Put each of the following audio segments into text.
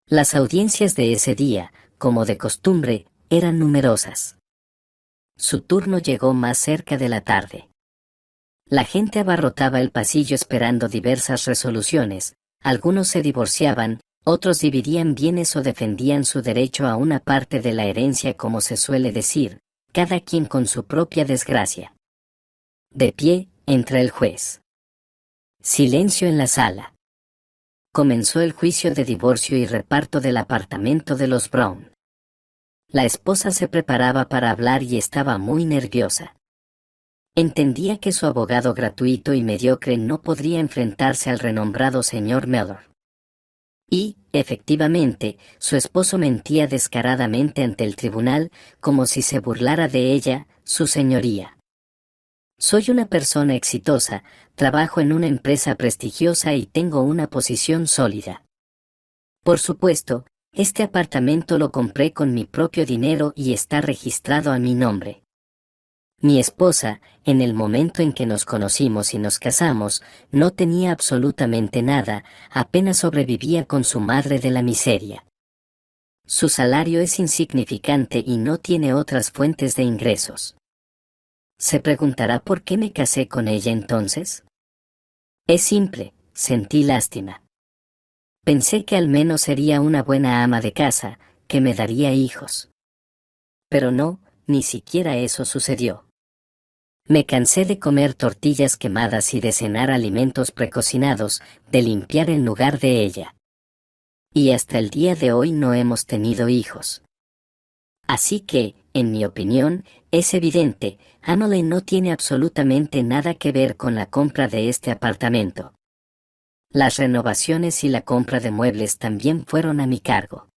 Las audiencias de ese día, como de costumbre, eran numerosas. Su turno llegó más cerca de la tarde. La gente abarrotaba el pasillo esperando diversas resoluciones, algunos se divorciaban, otros dividían bienes o defendían su derecho a una parte de la herencia, como se suele decir, cada quien con su propia desgracia. De pie, entra el juez. Silencio en la sala. Comenzó el juicio de divorcio y reparto del apartamento de los Brown. La esposa se preparaba para hablar y estaba muy nerviosa. Entendía que su abogado gratuito y mediocre no podría enfrentarse al renombrado señor Miller. Y, efectivamente, su esposo mentía descaradamente ante el tribunal, como si se burlara de ella, su señoría. Soy una persona exitosa, trabajo en una empresa prestigiosa y tengo una posición sólida. Por supuesto, este apartamento lo compré con mi propio dinero y está registrado a mi nombre. Mi esposa, en el momento en que nos conocimos y nos casamos, no tenía absolutamente nada, apenas sobrevivía con su madre de la miseria. Su salario es insignificante y no tiene otras fuentes de ingresos. ¿Se preguntará por qué me casé con ella entonces? Es simple, sentí lástima. Pensé que al menos sería una buena ama de casa, que me daría hijos. Pero no, ni siquiera eso sucedió. Me cansé de comer tortillas quemadas y de cenar alimentos precocinados, de limpiar en lugar de ella. Y hasta el día de hoy no hemos tenido hijos. Así que, en mi opinión, es evidente, Emily no tiene absolutamente nada que ver con la compra de este apartamento. Las renovaciones y la compra de muebles también fueron a mi cargo.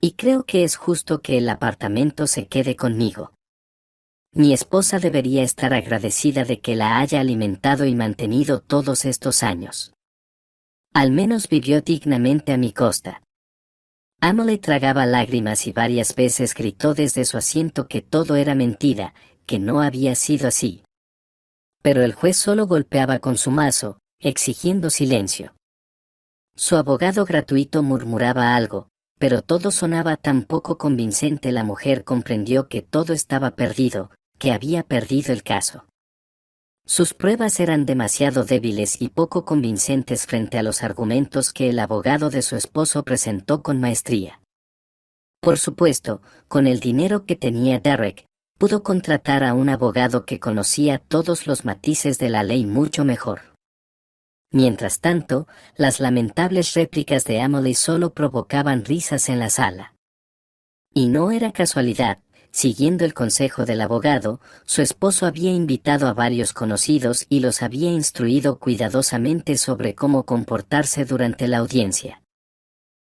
Y creo que es justo que el apartamento se quede conmigo. Mi esposa debería estar agradecida de que la haya alimentado y mantenido todos estos años. Al menos vivió dignamente a mi costa. Emily tragaba lágrimas y varias veces gritó desde su asiento que todo era mentira, que no había sido así. Pero el juez solo golpeaba con su mazo, exigiendo silencio. Su abogado gratuito murmuraba algo, pero todo sonaba tan poco convincente. La mujer comprendió que todo estaba perdido, que había perdido el caso. Sus pruebas eran demasiado débiles y poco convincentes frente a los argumentos que el abogado de su esposo presentó con maestría. Por supuesto, con el dinero que tenía Derek, pudo contratar a un abogado que conocía todos los matices de la ley mucho mejor. Mientras tanto, las lamentables réplicas de Emily solo provocaban risas en la sala. Y no era casualidad. Siguiendo el consejo del abogado, su esposo había invitado a varios conocidos y los había instruido cuidadosamente sobre cómo comportarse durante la audiencia.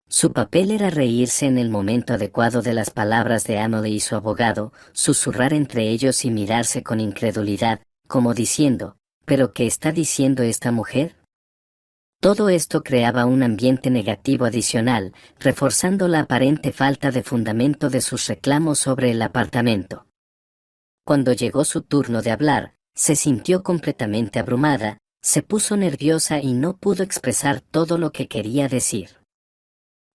Su papel era reírse en el momento adecuado de las palabras de Emily y su abogado, susurrar entre ellos y mirarse con incredulidad, como diciendo, ¿pero qué está diciendo esta mujer? Todo esto creaba un ambiente negativo adicional, reforzando la aparente falta de fundamento de sus reclamos sobre el apartamento. Cuando llegó su turno de hablar, se sintió completamente abrumada, se puso nerviosa y no pudo expresar todo lo que quería decir.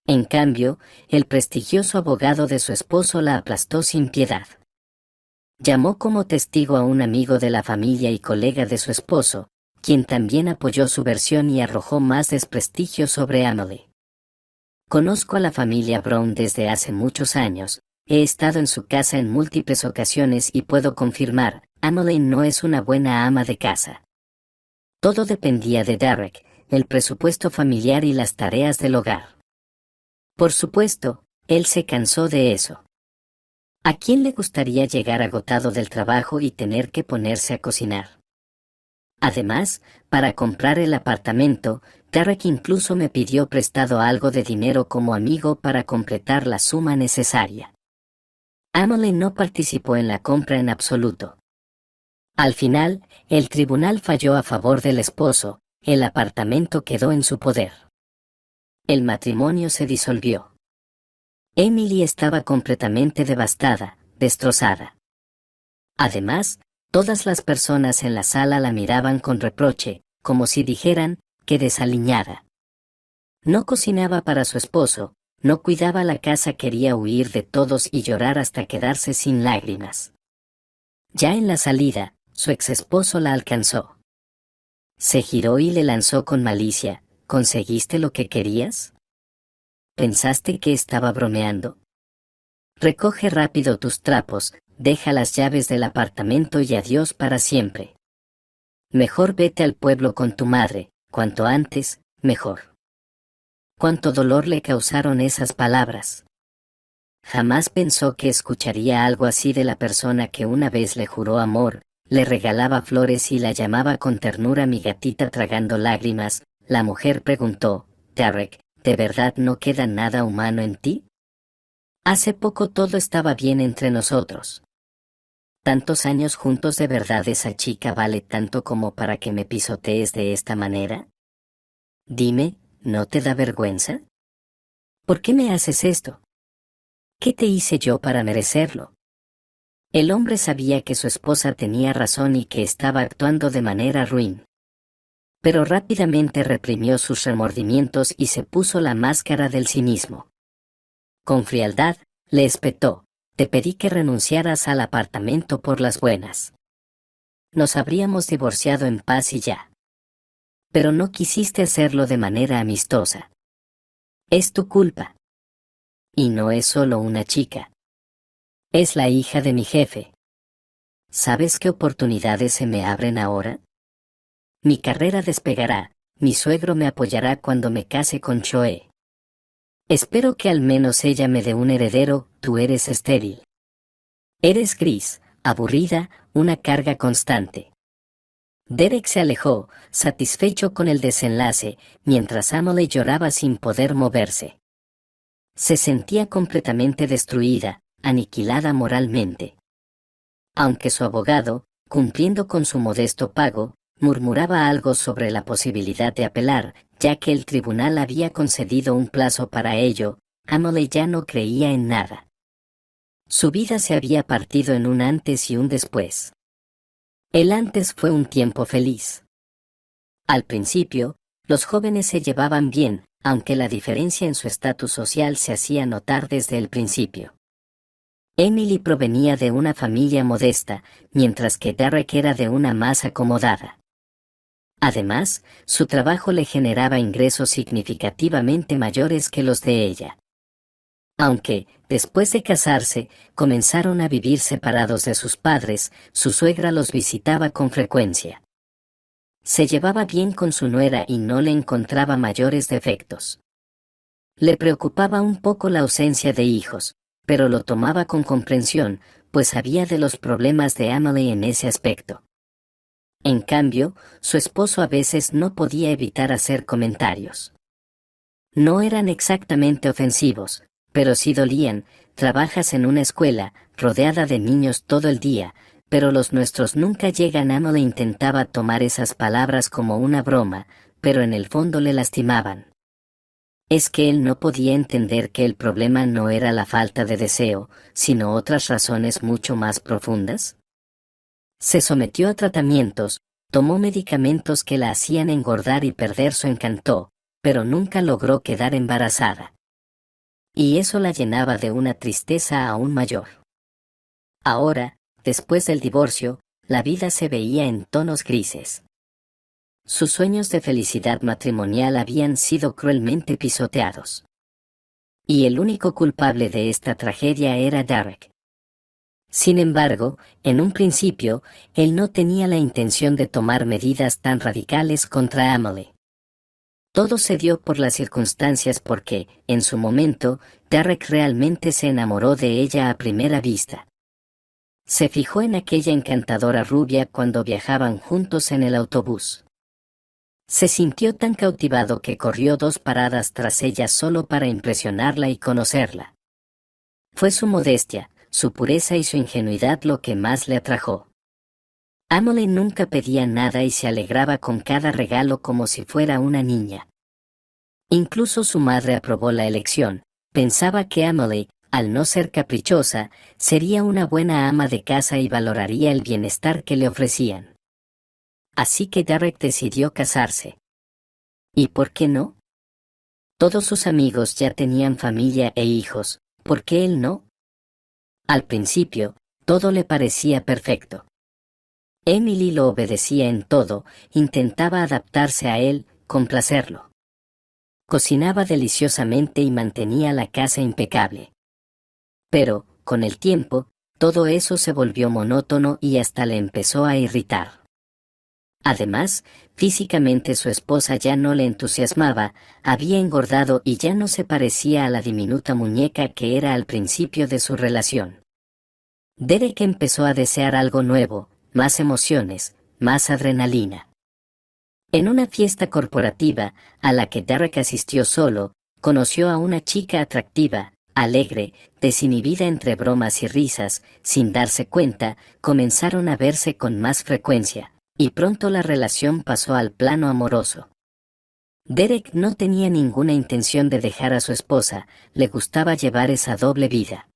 En cambio, el prestigioso abogado de su esposo la aplastó sin piedad. Llamó como testigo a un amigo de la familia y colega de su esposo, quien también apoyó su versión y arrojó más desprestigio sobre Emily. Conozco a la familia Brown desde hace muchos años, he estado en su casa en múltiples ocasiones y puedo confirmar, Emily no es una buena ama de casa. Todo dependía de Derek, el presupuesto familiar y las tareas del hogar. Por supuesto, él se cansó de eso. ¿A quién le gustaría llegar agotado del trabajo y tener que ponerse a cocinar? Además, para comprar el apartamento, Derek incluso me pidió prestado algo de dinero como amigo para completar la suma necesaria. Emily no participó en la compra en absoluto. Al final, el tribunal falló a favor del esposo, el apartamento quedó en su poder. El matrimonio se disolvió. Emily estaba completamente devastada, destrozada. Además, todas las personas en la sala la miraban con reproche, como si dijeran, que desaliñada. No cocinaba para su esposo, No cuidaba la casa, quería huir de todos y llorar hasta quedarse sin lágrimas. Ya en la salida, su exesposo la alcanzó. Se giró y le lanzó con malicia: ¿conseguiste lo que querías? ¿Pensaste que estaba bromeando? Recoge rápido tus trapos, deja las llaves del apartamento y adiós para siempre. Mejor vete al pueblo con tu madre, cuanto antes, mejor. Cuánto dolor le causaron esas palabras. Jamás pensó que escucharía algo así de la persona que una vez le juró amor, le regalaba flores y la llamaba con ternura mi gatita. Tragando lágrimas, la mujer preguntó: Derek, ¿de verdad no queda nada humano en ti? Hace poco todo estaba bien entre nosotros. ¿Tantos años juntos, de verdad esa chica vale tanto como para que me pisotees de esta manera? Dime, ¿no te da vergüenza? ¿Por qué me haces esto? ¿Qué te hice yo para merecerlo? El hombre sabía que su esposa tenía razón y que estaba actuando de manera ruin. Pero rápidamente reprimió sus remordimientos y se puso la máscara del cinismo. Con frialdad, le espetó: te pedí que renunciaras al apartamento por las buenas. Nos habríamos divorciado en paz y ya. Pero no quisiste hacerlo de manera amistosa. Es tu culpa. Y no es solo una chica. Es la hija de mi jefe. ¿Sabes qué oportunidades se me abren ahora? Mi carrera despegará, mi suegro me apoyará cuando me case con Choe. Espero que al menos ella me dé un heredero. Tú eres estéril. Eres gris, aburrida, una carga constante. Derek se alejó, satisfecho con el desenlace, mientras Emily lloraba sin poder moverse. Se sentía completamente destruida, aniquilada moralmente. Aunque su abogado, cumpliendo con su modesto pago, murmuraba algo sobre la posibilidad de apelar, ya que el tribunal había concedido un plazo para ello, Emily ya no creía en nada. Su vida se había partido en un antes y un después. El antes fue un tiempo feliz. Al principio, los jóvenes se llevaban bien, aunque la diferencia en su estatus social se hacía notar desde el principio. Emily provenía de una familia modesta, mientras que Derek era de una más acomodada. Además, su trabajo le generaba ingresos significativamente mayores que los de ella. Aunque, después de casarse, comenzaron a vivir separados de sus padres, su suegra los visitaba con frecuencia. Se llevaba bien con su nuera y no le encontraba mayores defectos. Le preocupaba un poco la ausencia de hijos, pero lo tomaba con comprensión, pues sabía de los problemas de Emily en ese aspecto. En cambio, su esposo a veces no podía evitar hacer comentarios. No eran exactamente ofensivos, pero sí dolían: trabajas en una escuela, rodeada de niños todo el día, pero los nuestros nunca llegan. Emily intentaba tomar esas palabras como una broma, pero en el fondo le lastimaban. ¿Es que él no podía entender que el problema no era la falta de deseo, sino otras razones mucho más profundas? Se sometió a tratamientos, tomó medicamentos que la hacían engordar y perder su encanto, pero nunca logró quedar embarazada. Y eso la llenaba de una tristeza aún mayor. Ahora, después del divorcio, la vida se veía en tonos grises. Sus sueños de felicidad matrimonial habían sido cruelmente pisoteados. Y el único culpable de esta tragedia era Derek. Sin embargo, en un principio, él no tenía la intención de tomar medidas tan radicales contra Emily. Todo se dio por las circunstancias porque, en su momento, Derek realmente se enamoró de ella a primera vista. Se fijó en aquella encantadora rubia cuando viajaban juntos en el autobús. Se sintió tan cautivado que corrió 2 paradas tras ella solo para impresionarla y conocerla. Fue su modestia, su pureza y su ingenuidad lo que más le atrajo. Emily nunca pedía nada y se alegraba con cada regalo como si fuera una niña. Incluso su madre aprobó la elección. Pensaba que Emily, al no ser caprichosa, sería una buena ama de casa y valoraría el bienestar que le ofrecían. Así que Derek decidió casarse. ¿Y por qué no? Todos sus amigos ya tenían familia e hijos, ¿por qué él no? Al principio, todo le parecía perfecto. Emily lo obedecía en todo, intentaba adaptarse a él, complacerlo. Cocinaba deliciosamente y mantenía la casa impecable. Pero, con el tiempo, todo eso se volvió monótono y hasta le empezó a irritar. Además, físicamente su esposa ya no le entusiasmaba, había engordado y ya no se parecía a la diminuta muñeca que era al principio de su relación. Derek empezó a desear algo nuevo, más emociones, más adrenalina. En una fiesta corporativa, a la que Derek asistió solo, conoció a una chica atractiva, alegre, desinhibida entre bromas y risas, sin darse cuenta, comenzaron a verse con más frecuencia, y pronto la relación pasó al plano amoroso. Derek no tenía ninguna intención de dejar a su esposa, le gustaba llevar esa doble vida.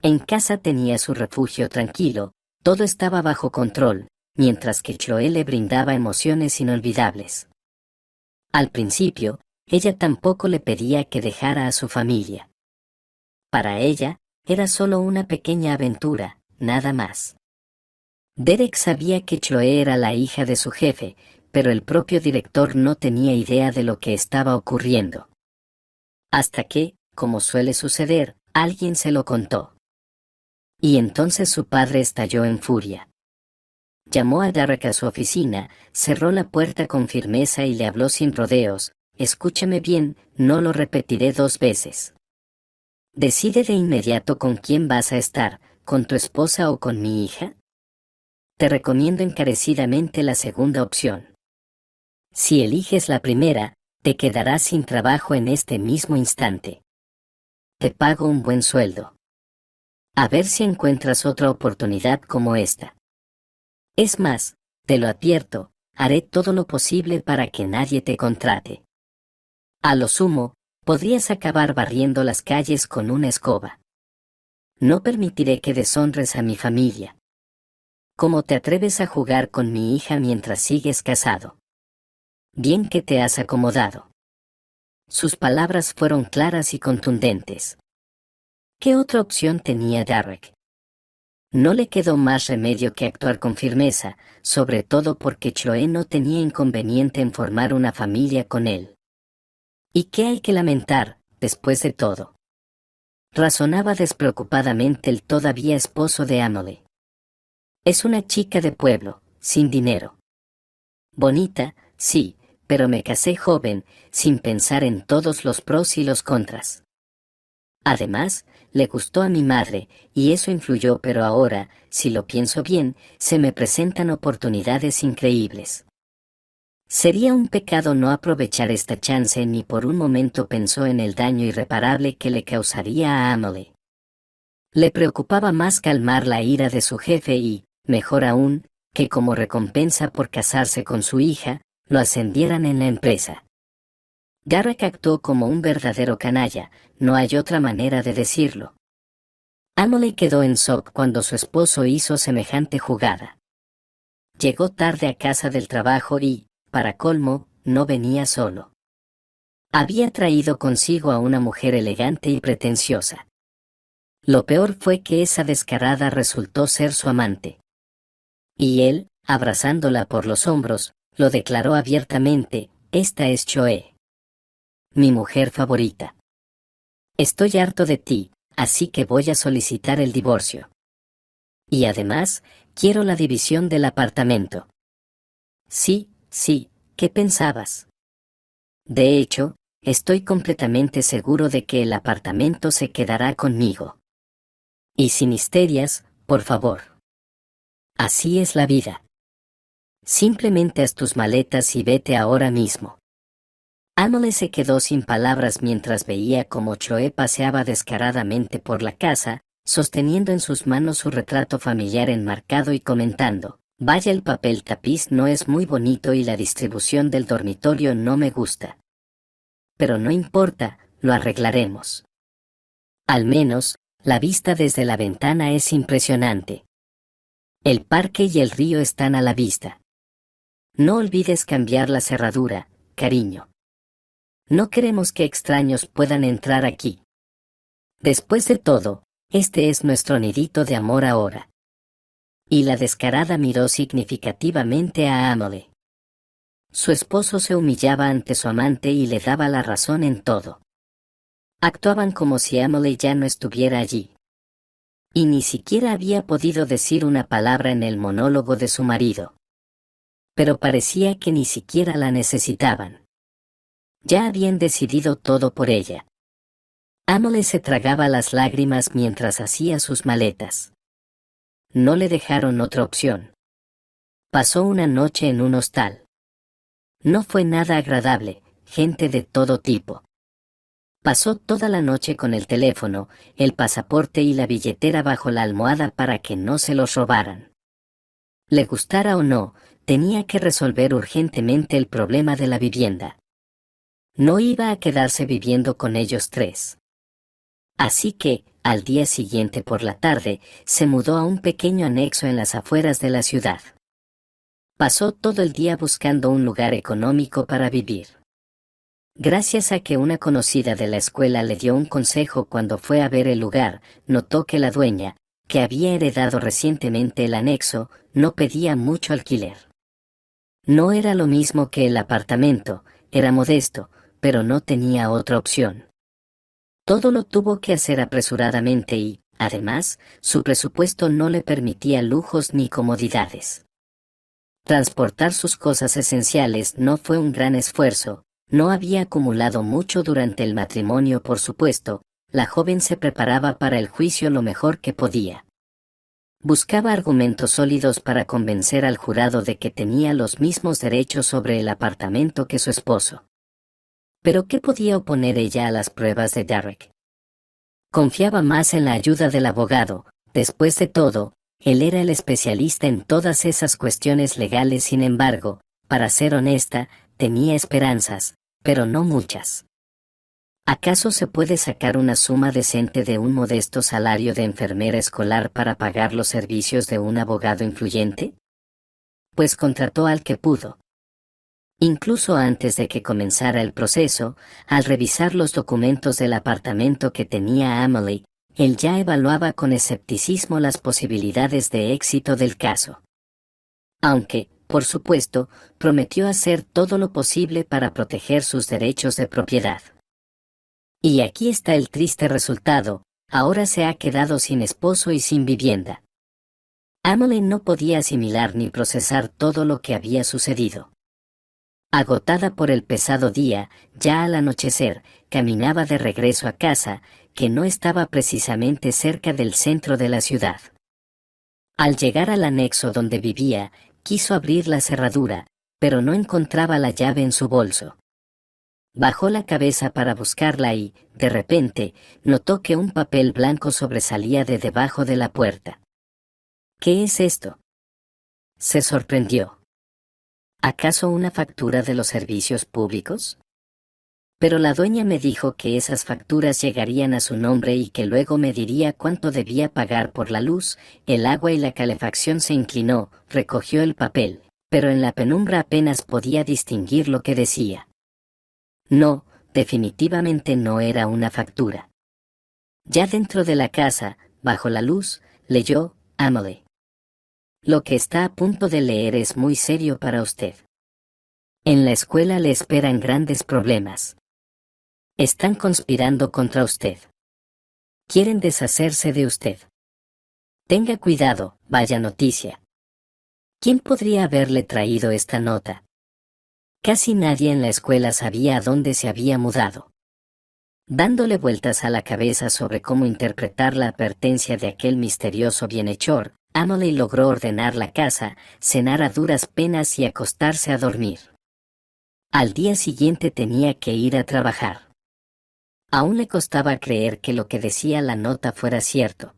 En casa tenía su refugio tranquilo, todo estaba bajo control, mientras que Chloe le brindaba emociones inolvidables. Al principio, ella tampoco le pedía que dejara a su familia. Para ella, era solo una pequeña aventura, nada más. Derek sabía que Chloe era la hija de su jefe, pero el propio director no tenía idea de lo que estaba ocurriendo. Hasta que, como suele suceder, alguien se lo contó. Y entonces su padre estalló en furia. Llamó a Derek a su oficina, cerró la puerta con firmeza y le habló sin rodeos: escúchame bien, no lo repetiré 2 veces. Decide de inmediato con quién vas a estar, con tu esposa o con mi hija. Te recomiendo encarecidamente la segunda opción. Si eliges la primera, te quedarás sin trabajo en este mismo instante. Te pago un buen sueldo. A ver si encuentras otra oportunidad como esta. Es más, te lo advierto, haré todo lo posible para que nadie te contrate. A lo sumo, podrías acabar barriendo las calles con una escoba. No permitiré que deshonres a mi familia. ¿Cómo te atreves a jugar con mi hija mientras sigues casado? Bien que te has acomodado. Sus palabras fueron claras y contundentes. ¿Qué otra opción tenía Derek? No le quedó más remedio que actuar con firmeza, sobre todo porque Chloe no tenía inconveniente en formar una familia con él. ¿Y qué hay que lamentar, después de todo? Razonaba despreocupadamente el todavía esposo de Emily. Es una chica de pueblo, sin dinero. Bonita, sí, pero me casé joven, sin pensar en todos los pros y los contras. Además, le gustó a mi madre, y eso influyó, pero ahora, si lo pienso bien, se me presentan oportunidades increíbles. Sería un pecado no aprovechar esta chance. Ni por un momento pensó en el daño irreparable que le causaría a Emily. Le preocupaba más calmar la ira de su jefe y, mejor aún, que como recompensa por casarse con su hija, lo ascendieran en la empresa. Derek actuó como un verdadero canalla, no hay otra manera de decirlo. Emily quedó en shock cuando su esposo hizo semejante jugada. Llegó tarde a casa del trabajo y, para colmo, no venía solo. Había traído consigo a una mujer elegante y pretenciosa. Lo peor fue que esa descarada resultó ser su amante. Y él, abrazándola por los hombros, lo declaró abiertamente: esta es Chloe, mi mujer favorita. Estoy harto de ti, así que voy a solicitar el divorcio. Y además, quiero la división del apartamento. Sí, ¿qué pensabas? De hecho, estoy completamente seguro de que el apartamento se quedará conmigo. Y sin histerias, por favor. Así es la vida. Simplemente haz tus maletas y vete ahora mismo. Emily se quedó sin palabras mientras veía cómo Chloe paseaba descaradamente por la casa, sosteniendo en sus manos su retrato familiar enmarcado y comentando: vaya, el papel tapiz no es muy bonito y la distribución del dormitorio no me gusta. Pero no importa, lo arreglaremos. Al menos, la vista desde la ventana es impresionante. El parque y el río están a la vista. No olvides cambiar la cerradura, cariño. No queremos que extraños puedan entrar aquí. Después de todo, este es nuestro nidito de amor ahora. Y la descarada miró significativamente a Emily. Su esposo se humillaba ante su amante y le daba la razón en todo. Actuaban como si Emily ya no estuviera allí. Y ni siquiera había podido decir una palabra en el monólogo de su marido. Pero parecía que ni siquiera la necesitaban. Ya habían decidido todo por ella. Emily se tragaba las lágrimas mientras hacía sus maletas. No le dejaron otra opción. Pasó una noche en un hostal. No fue nada agradable, gente de todo tipo. Pasó toda la noche con el teléfono, el pasaporte y la billetera bajo la almohada para que no se los robaran. Le gustara o no, tenía que resolver urgentemente el problema de la vivienda. No iba a quedarse viviendo con ellos tres. Así que, al día siguiente por la tarde, se mudó a un pequeño anexo en las afueras de la ciudad. Pasó todo el día buscando un lugar económico para vivir. Gracias a que una conocida de la escuela le dio un consejo cuando fue a ver el lugar, notó que la dueña, que había heredado recientemente el anexo, no pedía mucho alquiler. No era lo mismo que el apartamento, era modesto, pero no tenía otra opción. Todo lo tuvo que hacer apresuradamente y, además, su presupuesto no le permitía lujos ni comodidades. Transportar sus cosas esenciales no fue un gran esfuerzo, no había acumulado mucho durante el matrimonio, por supuesto, la joven se preparaba para el juicio lo mejor que podía. Buscaba argumentos sólidos para convencer al jurado de que tenía los mismos derechos sobre el apartamento que su esposo. Pero ¿qué podía oponer ella a las pruebas de Derek? Confiaba más en la ayuda del abogado, después de todo, él era el especialista en todas esas cuestiones legales. Sin embargo, para ser honesta, tenía esperanzas, pero no muchas. ¿Acaso se puede sacar una suma decente de un modesto salario de enfermera escolar para pagar los servicios de un abogado influyente? Pues contrató al que pudo. Incluso antes de que comenzara el proceso, al revisar los documentos del apartamento que tenía Emily, él ya evaluaba con escepticismo las posibilidades de éxito del caso. Aunque, por supuesto, prometió hacer todo lo posible para proteger sus derechos de propiedad. Y aquí está el triste resultado, ahora se ha quedado sin esposo y sin vivienda. Emily no podía asimilar ni procesar todo lo que había sucedido. Agotada por el pesado día, ya al anochecer, caminaba de regreso a casa, que no estaba precisamente cerca del centro de la ciudad. Al llegar al anexo donde vivía, quiso abrir la cerradura, pero no encontraba la llave en su bolso. Bajó la cabeza para buscarla y, de repente, notó que un papel blanco sobresalía de debajo de la puerta. ¿Qué es esto? Se sorprendió. ¿Acaso una factura de los servicios públicos? Pero la dueña me dijo que esas facturas llegarían a su nombre y que luego me diría cuánto debía pagar por la luz, el agua y la calefacción. Se inclinó, recogió el papel, pero en la penumbra apenas podía distinguir lo que decía. No, definitivamente no era una factura. Ya dentro de la casa, bajo la luz, leyó, Emily. Lo que está a punto de leer es muy serio para usted. En la escuela le esperan grandes problemas. Están conspirando contra usted. Quieren deshacerse de usted. Tenga cuidado, vaya noticia. ¿Quién podría haberle traído esta nota? Casi nadie en la escuela sabía a dónde se había mudado. Dándole vueltas a la cabeza sobre cómo interpretar la advertencia de aquel misterioso bienhechor, Emily logró ordenar la casa, cenar a duras penas y acostarse a dormir. Al día siguiente tenía que ir a trabajar. Aún le costaba creer que lo que decía la nota fuera cierto.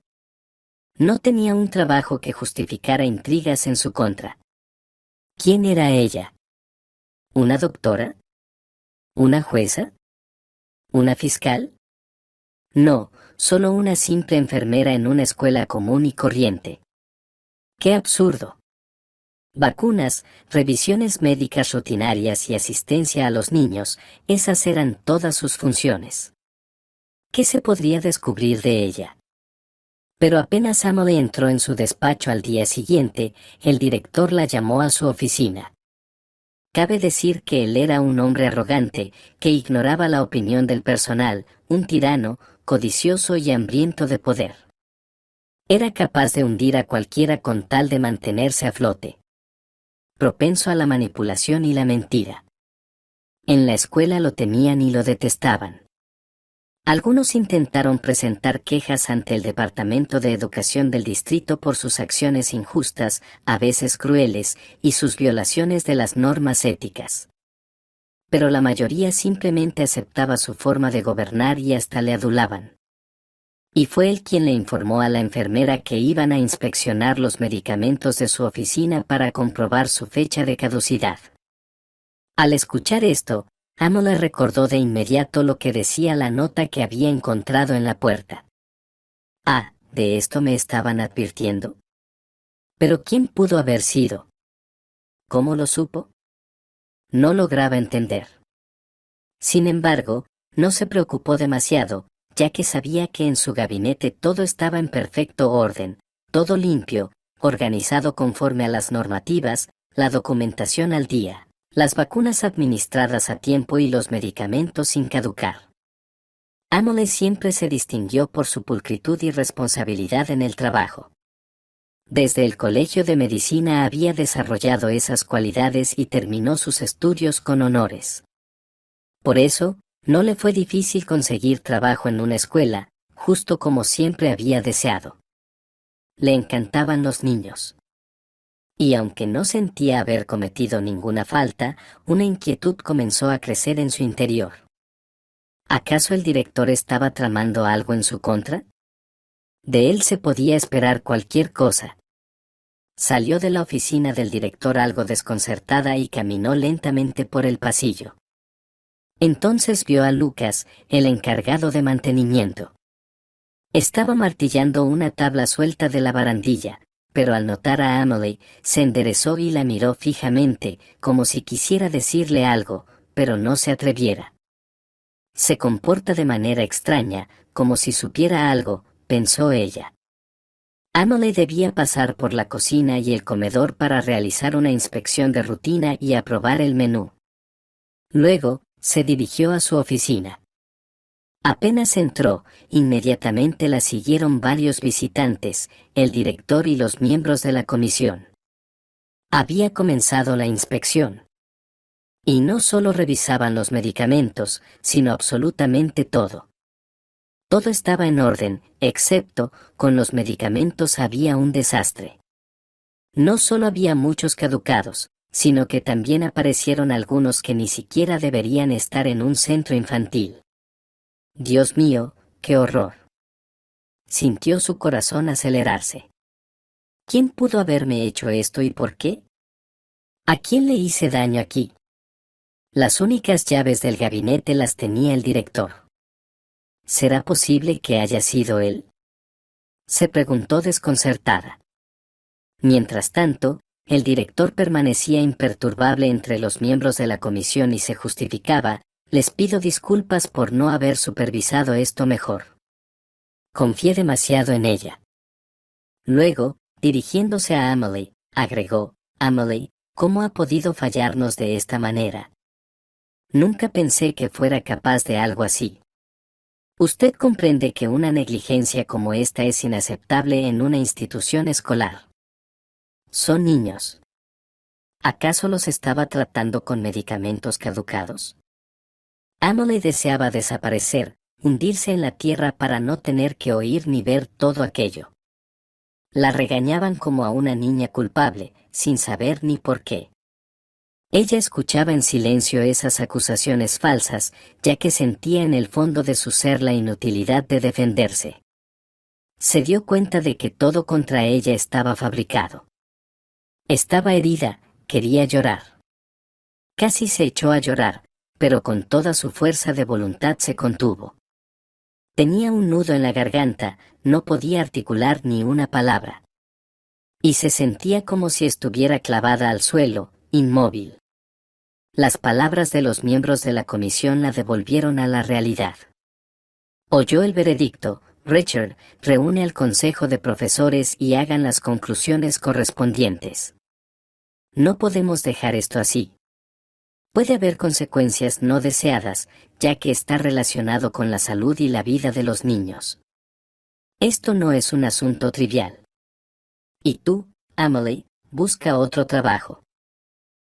No tenía un trabajo que justificara intrigas en su contra. ¿Quién era ella? ¿Una doctora? ¿Una jueza? ¿Una fiscal? No, solo una simple enfermera en una escuela común y corriente. ¡Qué absurdo! Vacunas, revisiones médicas rutinarias y asistencia a los niños, esas eran todas sus funciones. ¿Qué se podría descubrir de ella? Pero apenas Emily entró en su despacho al día siguiente, el director la llamó a su oficina. Cabe decir que él era un hombre arrogante, que ignoraba la opinión del personal, un tirano, codicioso y hambriento de poder. Era capaz de hundir a cualquiera con tal de mantenerse a flote. Propenso a la manipulación y la mentira. En la escuela lo temían y lo detestaban. Algunos intentaron presentar quejas ante el Departamento de Educación del distrito por sus acciones injustas, a veces crueles, y sus violaciones de las normas éticas. Pero la mayoría simplemente aceptaba su forma de gobernar y hasta le adulaban. Y fue él quien le informó a la enfermera que iban a inspeccionar los medicamentos de su oficina para comprobar su fecha de caducidad. Al escuchar esto, Emily recordó de inmediato lo que decía la nota que había encontrado en la puerta. Ah, ¿de esto me estaban advirtiendo? ¿Pero quién pudo haber sido? ¿Cómo lo supo? No lograba entender. Sin embargo, no se preocupó demasiado, ya que sabía que en su gabinete todo estaba en perfecto orden, todo limpio, organizado conforme a las normativas, la documentación al día, las vacunas administradas a tiempo y los medicamentos sin caducar. Emily siempre se distinguió por su pulcritud y responsabilidad en el trabajo. Desde el colegio de medicina había desarrollado esas cualidades y terminó sus estudios con honores. Por eso, no le fue difícil conseguir trabajo en una escuela, justo como siempre había deseado. Le encantaban los niños. Y aunque no sentía haber cometido ninguna falta, una inquietud comenzó a crecer en su interior. ¿Acaso el director estaba tramando algo en su contra? De él se podía esperar cualquier cosa. Salió de la oficina del director algo desconcertada y caminó lentamente por el pasillo. Entonces vio a Lucas, el encargado de mantenimiento. Estaba martillando una tabla suelta de la barandilla, pero al notar a Emily, se enderezó y la miró fijamente, como si quisiera decirle algo, pero no se atreviera. Se comporta de manera extraña, como si supiera algo, pensó ella. Emily debía pasar por la cocina y el comedor para realizar una inspección de rutina y aprobar el menú. Luego, se dirigió a su oficina. Apenas entró, inmediatamente la siguieron varios visitantes, el director y los miembros de la comisión. Había comenzado la inspección. Y no solo revisaban los medicamentos, sino absolutamente todo. Todo estaba en orden, excepto, con los medicamentos había un desastre. No solo había muchos caducados, sino que también aparecieron algunos que ni siquiera deberían estar en un centro infantil. Dios mío, qué horror. Sintió su corazón acelerarse. ¿Quién pudo haberme hecho esto y por qué? ¿A quién le hice daño aquí? Las únicas llaves del gabinete las tenía el director. ¿Será posible que haya sido él? Se preguntó desconcertada. Mientras tanto, el director permanecía imperturbable entre los miembros de la comisión y se justificaba: les pido disculpas por no haber supervisado esto mejor. Confié demasiado en ella. Luego, dirigiéndose a Emily, agregó: Emily, ¿cómo ha podido fallarnos de esta manera? Nunca pensé que fuera capaz de algo así. Usted comprende que una negligencia como esta es inaceptable en una institución escolar. Son niños. ¿Acaso los estaba tratando con medicamentos caducados? Emily deseaba desaparecer, hundirse en la tierra para no tener que oír ni ver todo aquello. La regañaban como a una niña culpable, sin saber ni por qué. Ella escuchaba en silencio esas acusaciones falsas, ya que sentía en el fondo de su ser la inutilidad de defenderse. Se dio cuenta de que todo contra ella estaba fabricado. Estaba herida, quería llorar. Casi se echó a llorar, pero con toda su fuerza de voluntad se contuvo. Tenía un nudo en la garganta, no podía articular ni una palabra. Y se sentía como si estuviera clavada al suelo, inmóvil. Las palabras de los miembros de la comisión la devolvieron a la realidad. Oyó el veredicto: Richard, reúne al consejo de profesores y hagan las conclusiones correspondientes. No podemos dejar esto así. Puede haber consecuencias no deseadas, ya que está relacionado con la salud y la vida de los niños. Esto no es un asunto trivial. Y tú, Emily, busca otro trabajo.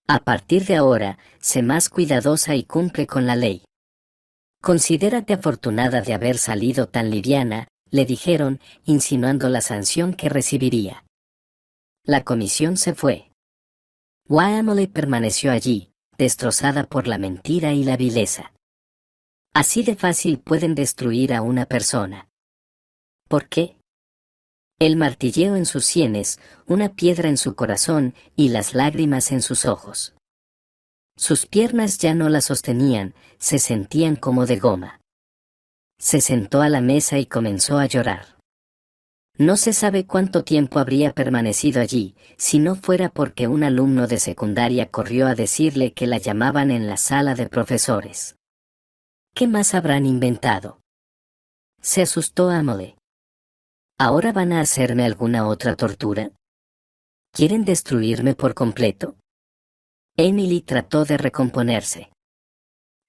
A partir de ahora, sé más cuidadosa y cumple con la ley. Considérate afortunada de haber salido tan liviana, le dijeron, insinuando la sanción que recibiría. La comisión se fue. Emily permaneció allí, destrozada por la mentira y la vileza. Así de fácil pueden destruir a una persona. ¿Por qué? El martilleo en sus sienes, una piedra en su corazón y las lágrimas en sus ojos. Sus piernas ya no la sostenían, se sentían como de goma. Se sentó a la mesa y comenzó a llorar. No se sabe cuánto tiempo habría permanecido allí, si no fuera porque un alumno de secundaria corrió a decirle que la llamaban en la sala de profesores. ¿Qué más habrán inventado? Se asustó Emily. ¿Ahora van a hacerme alguna otra tortura? ¿Quieren destruirme por completo? Emily trató de recomponerse.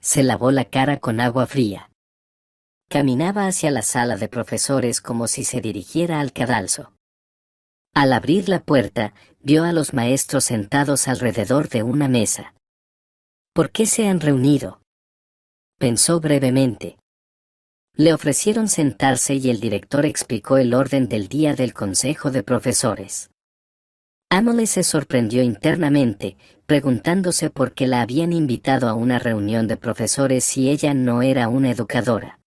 Se lavó la cara con agua fría. Caminaba hacia la sala de profesores como si se dirigiera al cadalso. Al abrir la puerta, vio a los maestros sentados alrededor de una mesa. ¿Por qué se han reunido? Pensó brevemente. Le ofrecieron sentarse y el director explicó el orden del día del consejo de profesores. Emily se sorprendió internamente, preguntándose por qué la habían invitado a una reunión de profesores si ella no era una educadora.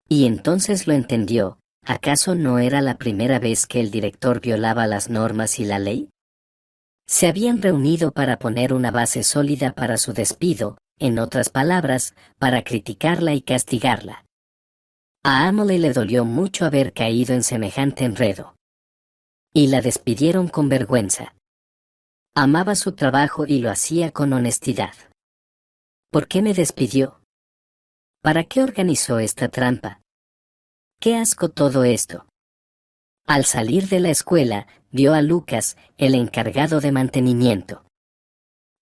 Y entonces lo entendió: ¿acaso no era la primera vez que el director violaba las normas y la ley? Se habían reunido para poner una base sólida para su despido, en otras palabras, para criticarla y castigarla. A Emily le dolió mucho haber caído en semejante enredo. Y la despidieron con vergüenza. Amaba su trabajo y lo hacía con honestidad. ¿Por qué me despidió? ¿Para qué organizó esta trampa? ¡Qué asco todo esto! Al salir de la escuela, vio a Lucas, el encargado de mantenimiento.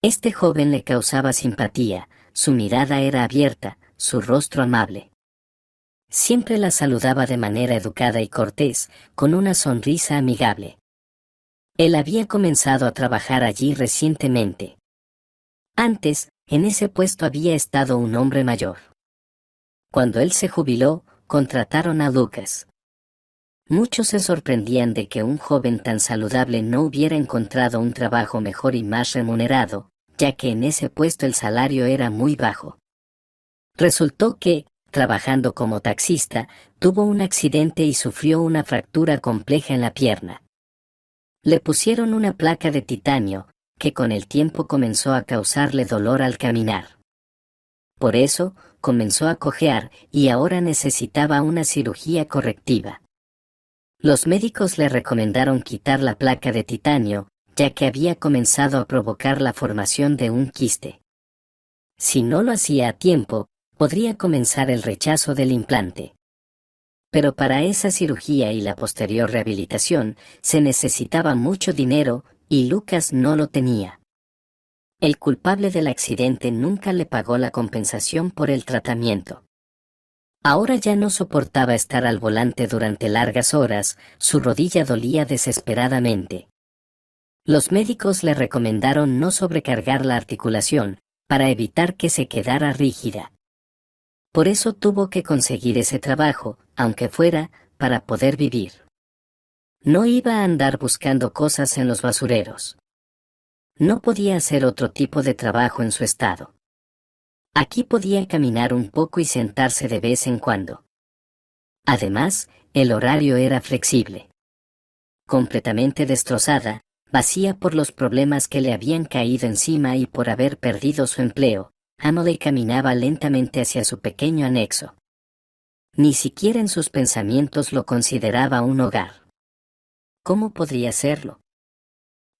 Este joven le causaba simpatía, su mirada era abierta, su rostro amable. Siempre la saludaba de manera educada y cortés, con una sonrisa amigable. Él había comenzado a trabajar allí recientemente. Antes, en ese puesto había estado un hombre mayor. Cuando él se jubiló, contrataron a Lucas. Muchos se sorprendían de que un joven tan saludable no hubiera encontrado un trabajo mejor y más remunerado, ya que en ese puesto el salario era muy bajo. Resultó que, trabajando como taxista, tuvo un accidente y sufrió una fractura compleja en la pierna. Le pusieron una placa de titanio, que con el tiempo comenzó a causarle dolor al caminar. Por eso, comenzó a cojear y ahora necesitaba una cirugía correctiva. Los médicos le recomendaron quitar la placa de titanio, ya que había comenzado a provocar la formación de un quiste. Si no lo hacía a tiempo, podría comenzar el rechazo del implante. Pero para esa cirugía y la posterior rehabilitación, se necesitaba mucho dinero, y Lucas no lo tenía. El culpable del accidente nunca le pagó la compensación por el tratamiento. Ahora ya no soportaba estar al volante durante largas horas, su rodilla dolía desesperadamente. Los médicos le recomendaron no sobrecargar la articulación, para evitar que se quedara rígida. Por eso tuvo que conseguir ese trabajo, aunque fuera, para poder vivir. No iba a andar buscando cosas en los basureros. No podía hacer otro tipo de trabajo en su estado. Aquí podía caminar un poco y sentarse de vez en cuando. Además, el horario era flexible. Completamente destrozada, vacía por los problemas que le habían caído encima y por haber perdido su empleo, Emily caminaba lentamente hacia su pequeño anexo. Ni siquiera en sus pensamientos lo consideraba un hogar. ¿cómo podría serlo?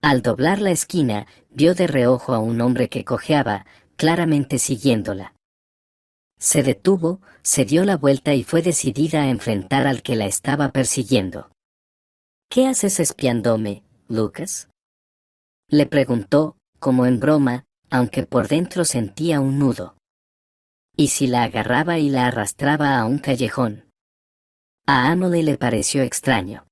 Al doblar la esquina, vio de reojo a un hombre que cojeaba, claramente siguiéndola. Se detuvo, se dio la vuelta y fue decidida a enfrentar al que la estaba persiguiendo. ¿Qué haces espiándome, Lucas? Le preguntó, como en broma, aunque por dentro sentía un nudo. ¿Y si la agarraba y la arrastraba a un callejón? A Emily le pareció extraño.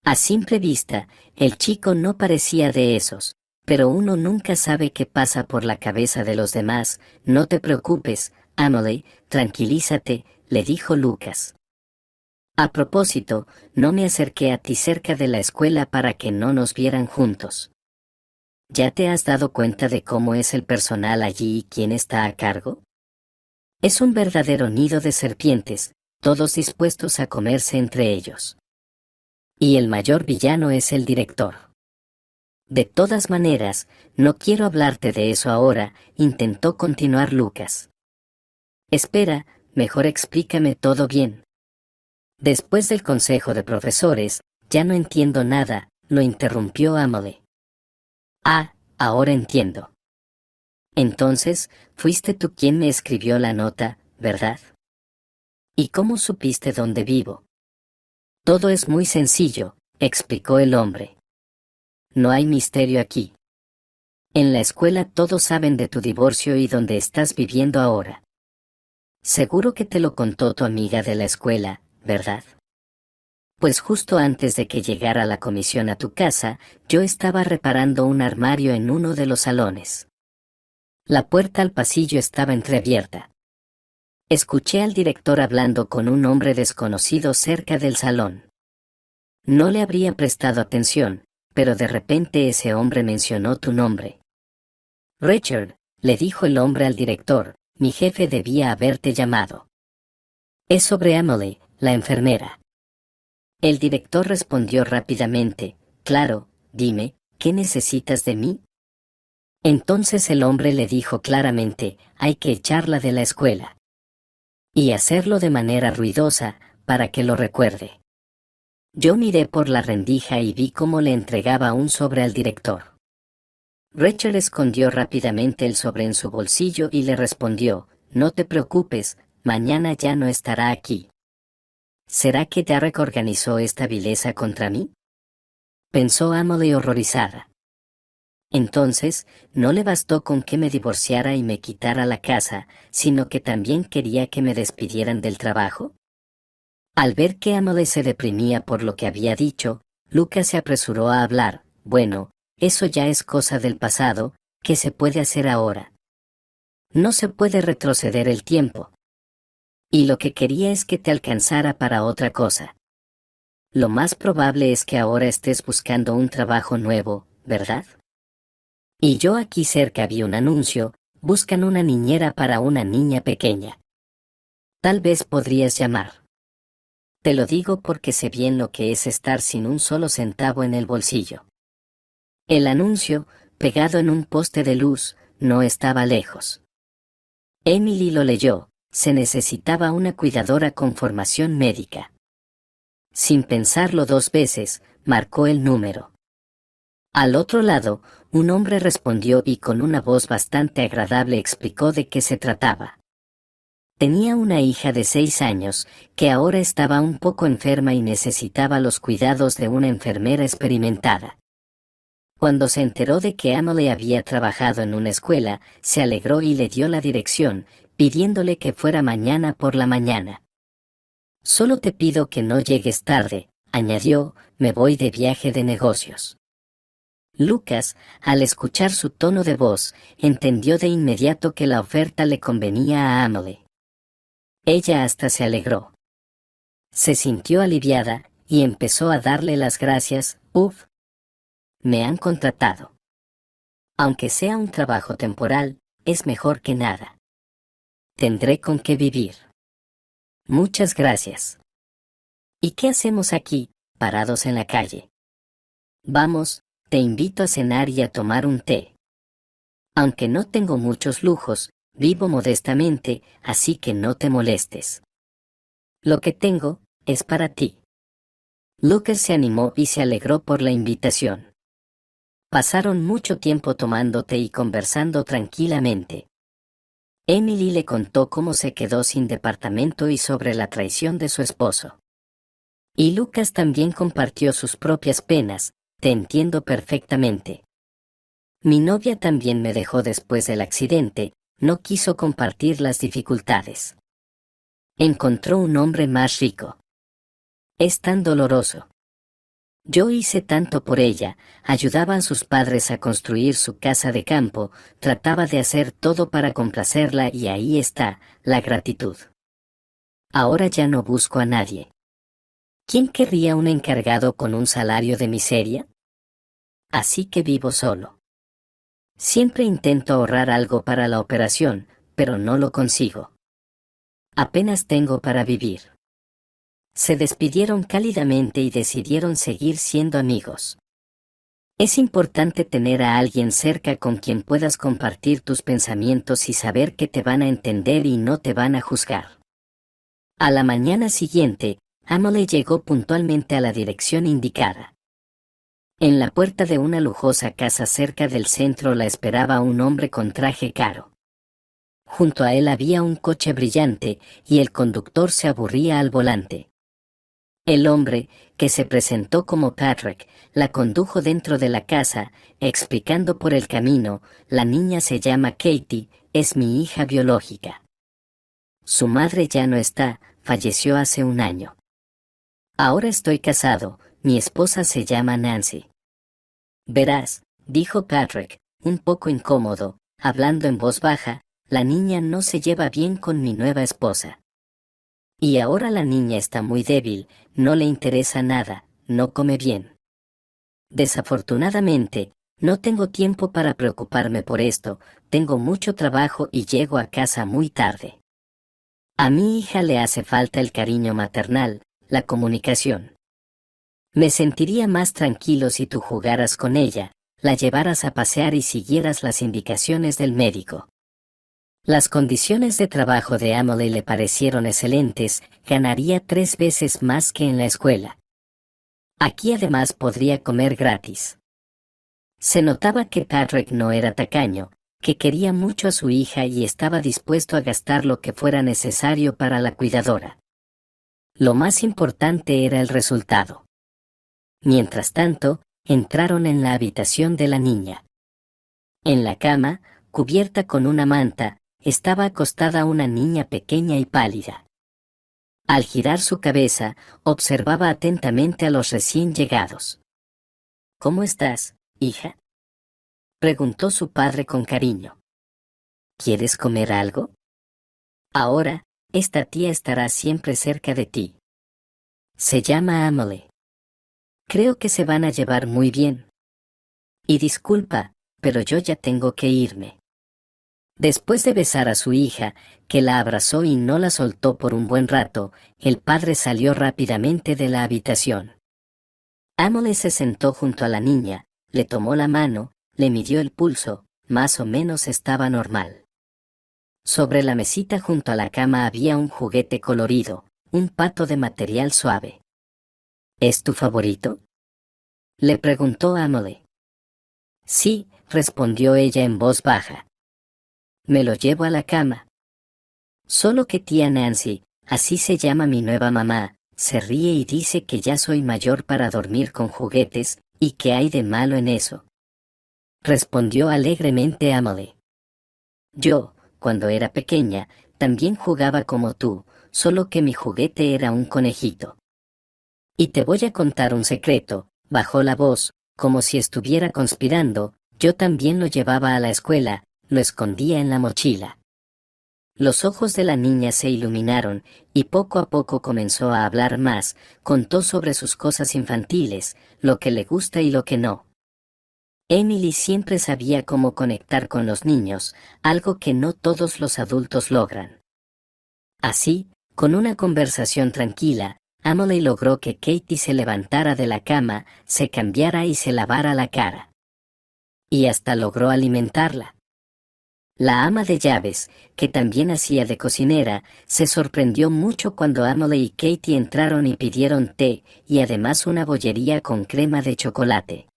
A simple vista, el chico no parecía de esos, pero uno nunca sabe qué pasa por la cabeza de los demás. No te preocupes, Emily, tranquilízate, le dijo Lucas. A propósito, no me acerqué a ti cerca de la escuela para que no nos vieran juntos. ¿Ya te has dado cuenta de cómo es el personal allí y quién está a cargo? Es un verdadero nido de serpientes, todos dispuestos a comerse entre ellos. Y el mayor villano es el director. De todas maneras, no quiero hablarte de eso ahora, intentó continuar Lucas. Espera, mejor explícame todo bien. Después del consejo de profesores, ya no entiendo nada, lo interrumpió Emily. Ah, ahora entiendo. Entonces, fuiste tú quien me escribió la nota, ¿verdad? ¿Y cómo supiste dónde vivo? Todo es muy sencillo, explicó el hombre. No hay misterio aquí. En la escuela todos saben de tu divorcio y dónde estás viviendo ahora. Seguro que te lo contó tu amiga de la escuela, ¿verdad? Pues justo antes de que llegara la comisión a tu casa, yo estaba reparando un armario en uno de los salones. La puerta al pasillo estaba entreabierta. Escuché al director hablando con un hombre desconocido cerca del salón. No le habría prestado atención, pero de repente ese hombre mencionó tu nombre. Richard, le dijo el hombre al director, mi jefe debía haberte llamado. Es sobre Emily, la enfermera. El director respondió rápidamente, claro, dime, ¿qué necesitas de mí? Entonces el hombre le dijo claramente, hay que echarla de la escuela. Y hacerlo de manera ruidosa, para que lo recuerde. Yo miré por la rendija y vi cómo le entregaba un sobre al director. Richard escondió rápidamente el sobre en su bolsillo y le respondió, no te preocupes, mañana ya no estará aquí. ¿Será que Derek organizó esta vileza contra mí? Pensó Emily horrorizada. Entonces, no le bastó con que me divorciara y me quitara la casa, sino que también quería que me despidieran del trabajo. Al ver que Emily se deprimía por lo que había dicho, Lucas se apresuró a hablar, bueno, eso ya es cosa del pasado, ¿qué se puede hacer ahora? No se puede retroceder el tiempo. Y lo que quería es que te alcanzara para otra cosa. Lo más probable es que ahora estés buscando un trabajo nuevo, ¿verdad? Y yo aquí cerca vi un anuncio, buscan una niñera para una niña pequeña. Tal vez podrías llamar. Te lo digo porque sé bien lo que es estar sin un solo centavo en el bolsillo. El anuncio, pegado en un poste de luz, no estaba lejos. Emily lo leyó, se necesitaba una cuidadora con formación médica. Sin pensarlo dos veces, marcó el número. Al otro lado, un hombre respondió y con una voz bastante agradable explicó de qué se trataba. Tenía una hija de 6 años, que ahora estaba un poco enferma y necesitaba los cuidados de una enfermera experimentada. Cuando se enteró de que Emily había trabajado en una escuela, se alegró y le dio la dirección, pidiéndole que fuera mañana por la mañana. Solo te pido que no llegues tarde, añadió, me voy de viaje de negocios. Lucas, al escuchar su tono de voz, entendió de inmediato que la oferta le convenía a Emily. Ella hasta se alegró. Se sintió aliviada, y empezó a darle las gracias, me han contratado. Aunque sea un trabajo temporal, es mejor que nada. Tendré con qué vivir. Muchas gracias. ¿Y qué hacemos aquí, parados en la calle? Vamos, te invito a cenar y a tomar un té. Aunque no tengo muchos lujos, vivo modestamente, así que no te molestes. Lo que tengo, es para ti. Lucas se animó y se alegró por la invitación. Pasaron mucho tiempo tomando té y conversando tranquilamente. Emily le contó cómo se quedó sin departamento y sobre la traición de su esposo. Y Lucas también compartió sus propias penas. Te entiendo perfectamente. Mi novia también me dejó después del accidente, no quiso compartir las dificultades. Encontró un hombre más rico. Es tan doloroso. Yo hice tanto por ella, ayudaba a sus padres a construir su casa de campo, trataba de hacer todo para complacerla y ahí está, la gratitud. Ahora ya no busco a nadie. ¿Quién querría un encargado con un salario de miseria? Así que vivo solo. Siempre intento ahorrar algo para la operación, pero no lo consigo. Apenas tengo para vivir. Se despidieron cálidamente y decidieron seguir siendo amigos. Es importante tener a alguien cerca con quien puedas compartir tus pensamientos y saber que te van a entender y no te van a juzgar. A la mañana siguiente, Emily llegó puntualmente a la dirección indicada. En la puerta de una lujosa casa cerca del centro la esperaba un hombre con traje caro. Junto a él había un coche brillante y el conductor se aburría al volante. El hombre, que se presentó como Patrick, la condujo dentro de la casa, explicando por el camino: la niña se llama Katie, es mi hija biológica. Su madre ya no está, falleció hace un año. Ahora estoy casado, mi esposa se llama Nancy. Verás, dijo Patrick, un poco incómodo, hablando en voz baja, la niña no se lleva bien con mi nueva esposa. Y ahora la niña está muy débil, no le interesa nada, no come bien. Desafortunadamente, no tengo tiempo para preocuparme por esto, tengo mucho trabajo y llego a casa muy tarde. A mi hija le hace falta el cariño maternal, la comunicación. Me sentiría más tranquilo si tú jugaras con ella, la llevaras a pasear y siguieras las indicaciones del médico. Las condiciones de trabajo de Emily le parecieron excelentes, ganaría 3 veces más que en la escuela. Aquí además podría comer gratis. Se notaba que Patrick no era tacaño, que quería mucho a su hija y estaba dispuesto a gastar lo que fuera necesario para la cuidadora. Lo más importante era el resultado. Mientras tanto, entraron en la habitación de la niña. En la cama, cubierta con una manta, estaba acostada una niña pequeña y pálida. Al girar su cabeza, observaba atentamente a los recién llegados. ¿Cómo estás, hija?, preguntó su padre con cariño. ¿Quieres comer algo? Ahora, esta tía estará siempre cerca de ti. Se llama Emily. Creo que se van a llevar muy bien. Y disculpa, pero yo ya tengo que irme. Después de besar a su hija, que la abrazó y no la soltó por un buen rato, el padre salió rápidamente de la habitación. Emily se sentó junto a la niña, le tomó la mano, le midió el pulso, más o menos estaba normal. Sobre la mesita junto a la cama había un juguete colorido, un pato de material suave. ¿Es tu favorito?, le preguntó Emily. Sí, respondió ella en voz baja. Me lo llevo a la cama. Solo que tía Nancy, así se llama mi nueva mamá, se ríe y dice que ya soy mayor para dormir con juguetes, ¿y qué hay de malo en eso?, respondió alegremente Emily. Yo, cuando era pequeña, también jugaba como tú, solo que mi juguete era un conejito. Y te voy a contar un secreto, bajó la voz, como si estuviera conspirando, yo también lo llevaba a la escuela, lo escondía en la mochila. Los ojos de la niña se iluminaron, y poco a poco comenzó a hablar más, contó sobre sus cosas infantiles, lo que le gusta y lo que no. Emily siempre sabía cómo conectar con los niños, algo que no todos los adultos logran. Así, con una conversación tranquila, Emily logró que Katie se levantara de la cama, se cambiara y se lavara la cara. Y hasta logró alimentarla. La ama de llaves, que también hacía de cocinera, se sorprendió mucho cuando Emily y Katie entraron y pidieron té, y además una bollería con crema de chocolate.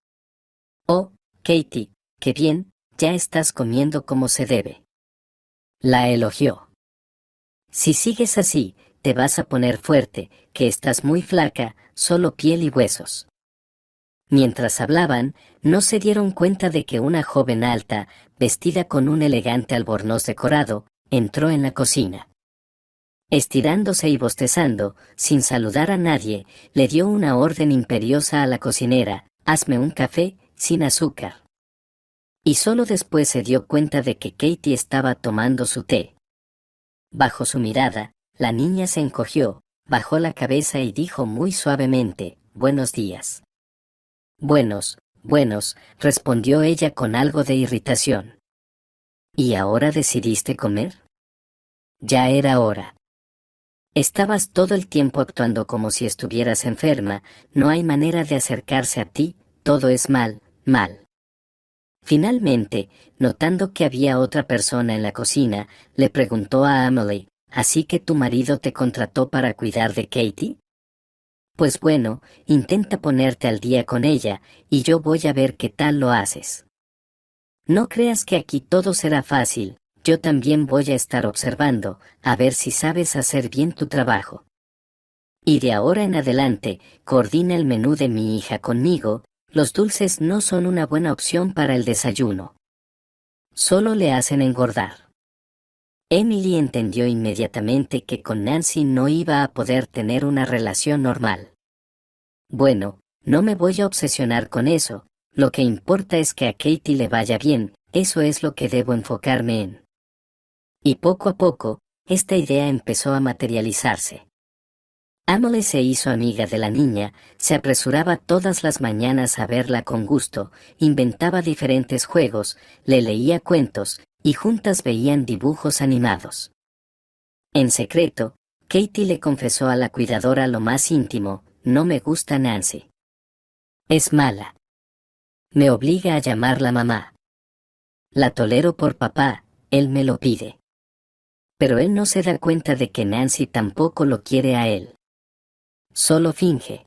«Oh, Katie, qué bien, ya estás comiendo como se debe». La elogió. «Si sigues así, te vas a poner fuerte, que estás muy flaca, solo piel y huesos». Mientras hablaban, no se dieron cuenta de que una joven alta, vestida con un elegante albornoz decorado, entró en la cocina. Estirándose y bostezando, sin saludar a nadie, le dio una orden imperiosa a la cocinera: «Hazme un café, sin azúcar». Y solo después se dio cuenta de que Katie estaba tomando su té. Bajo su mirada, la niña se encogió, bajó la cabeza y dijo muy suavemente: «Buenos días». «Buenos, buenos», respondió ella con algo de irritación. «¿Y ahora decidiste comer?» Ya era hora. Estabas todo el tiempo actuando como si estuvieras enferma, no hay manera de acercarse a ti, todo es mal, mal. Finalmente, notando que había otra persona en la cocina, le preguntó a Emily: «¿Así que tu marido te contrató para cuidar de Katie? Pues bueno, intenta ponerte al día con ella, y yo voy a ver qué tal lo haces. No creas que aquí todo será fácil, yo también voy a estar observando, a ver si sabes hacer bien tu trabajo. Y de ahora en adelante, coordina el menú de mi hija conmigo, los dulces no son una buena opción para el desayuno. Solo le hacen engordar». Emily entendió inmediatamente que con Nancy no iba a poder tener una relación normal. «Bueno, no me voy a obsesionar con eso, lo que importa es que a Katie le vaya bien, eso es lo que debo enfocarme en». Y poco a poco, esta idea empezó a materializarse. Emily se hizo amiga de la niña, se apresuraba todas las mañanas a verla con gusto, inventaba diferentes juegos, le leía cuentos, y juntas veían dibujos animados. En secreto, Katie le confesó a la cuidadora lo más íntimo: «No me gusta Nancy. Es mala. Me obliga a llamarla mamá. La tolero por papá, él me lo pide. Pero él no se da cuenta de que Nancy tampoco lo quiere a él. Solo finge.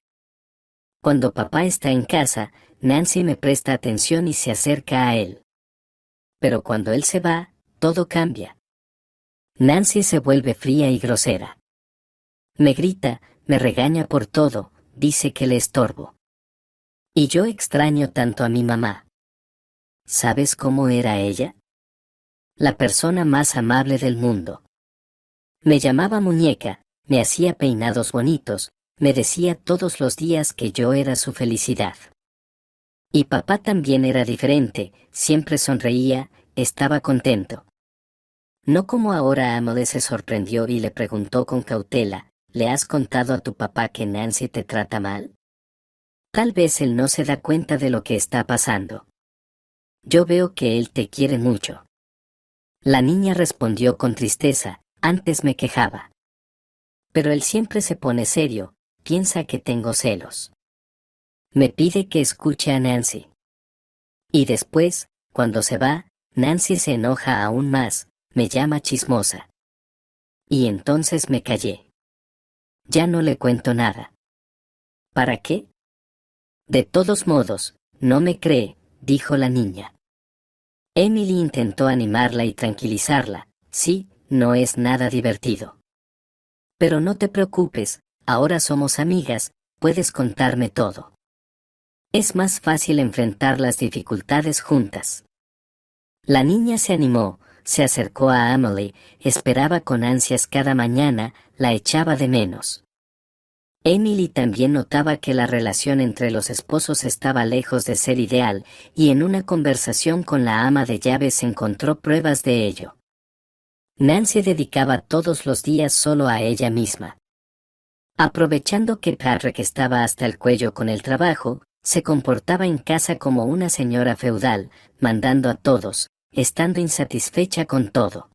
Cuando papá está en casa, Nancy me presta atención y se acerca a él. Pero cuando él se va, todo cambia. Nancy se vuelve fría y grosera. Me grita, me regaña por todo, dice que le estorbo. Y yo extraño tanto a mi mamá». ¿Sabes cómo era ella? La persona más amable del mundo. Me llamaba muñeca, me hacía peinados bonitos, me decía todos los días que yo era su felicidad. Y papá también era diferente, siempre sonreía, estaba contento. No como ahora. Emily se sorprendió y le preguntó con cautela: «¿Le has contado a tu papá que Nancy te trata mal? Tal vez él no se da cuenta de lo que está pasando. Yo veo que él te quiere mucho». La niña respondió con tristeza: «Antes me quejaba. Pero él siempre se pone serio, piensa que tengo celos. Me pide que escuche a Nancy. Y después, cuando se va, Nancy se enoja aún más, me llama chismosa. Y entonces me callé. Ya no le cuento nada». «¿Para qué?» «De todos modos, no me cree», dijo la niña. Emily intentó animarla y tranquilizarla: «Sí, no es nada divertido. Pero no te preocupes, ahora somos amigas, puedes contarme todo. Es más fácil enfrentar las dificultades juntas». La niña se animó, se acercó a Emily, esperaba con ansias cada mañana, la echaba de menos. Emily también notaba que la relación entre los esposos estaba lejos de ser ideal, y en una conversación con la ama de llaves encontró pruebas de ello. Nancy dedicaba todos los días solo a ella misma. Aprovechando que Patrick estaba hasta el cuello con el trabajo, se comportaba en casa como una señora feudal, mandando a todos, estando insatisfecha con todo.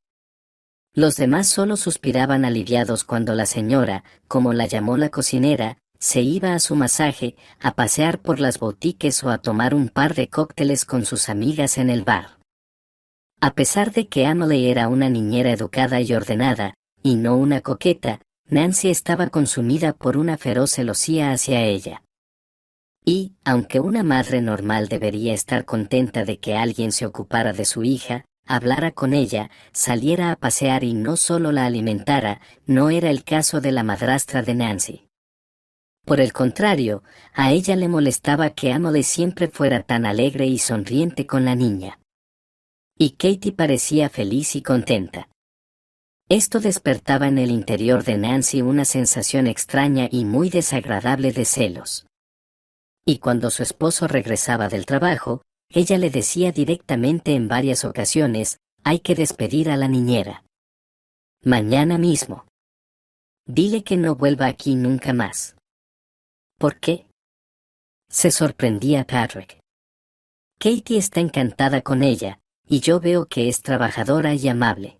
Los demás solo suspiraban aliviados cuando la señora, como la llamó la cocinera, se iba a su masaje, a pasear por las boutiques o a tomar un par de cócteles con sus amigas en el bar. A pesar de que Emily era una niñera educada y ordenada, y no una coqueta, Nancy estaba consumida por una feroz celosía hacia ella. Y, aunque una madre normal debería estar contenta de que alguien se ocupara de su hija, hablara con ella, saliera a pasear y no solo la alimentara, no era el caso de la madrastra de Nancy. Por el contrario, a ella le molestaba que Emily siempre fuera tan alegre y sonriente con la niña. Y Katie parecía feliz y contenta. Esto despertaba en el interior de Nancy una sensación extraña y muy desagradable de celos. Y cuando su esposo regresaba del trabajo, ella le decía directamente en varias ocasiones, hay que despedir a la niñera. Mañana mismo. Dile que no vuelva aquí nunca más. ¿Por qué? Se sorprendía Patrick. Katie está encantada con ella, y yo veo que es trabajadora y amable.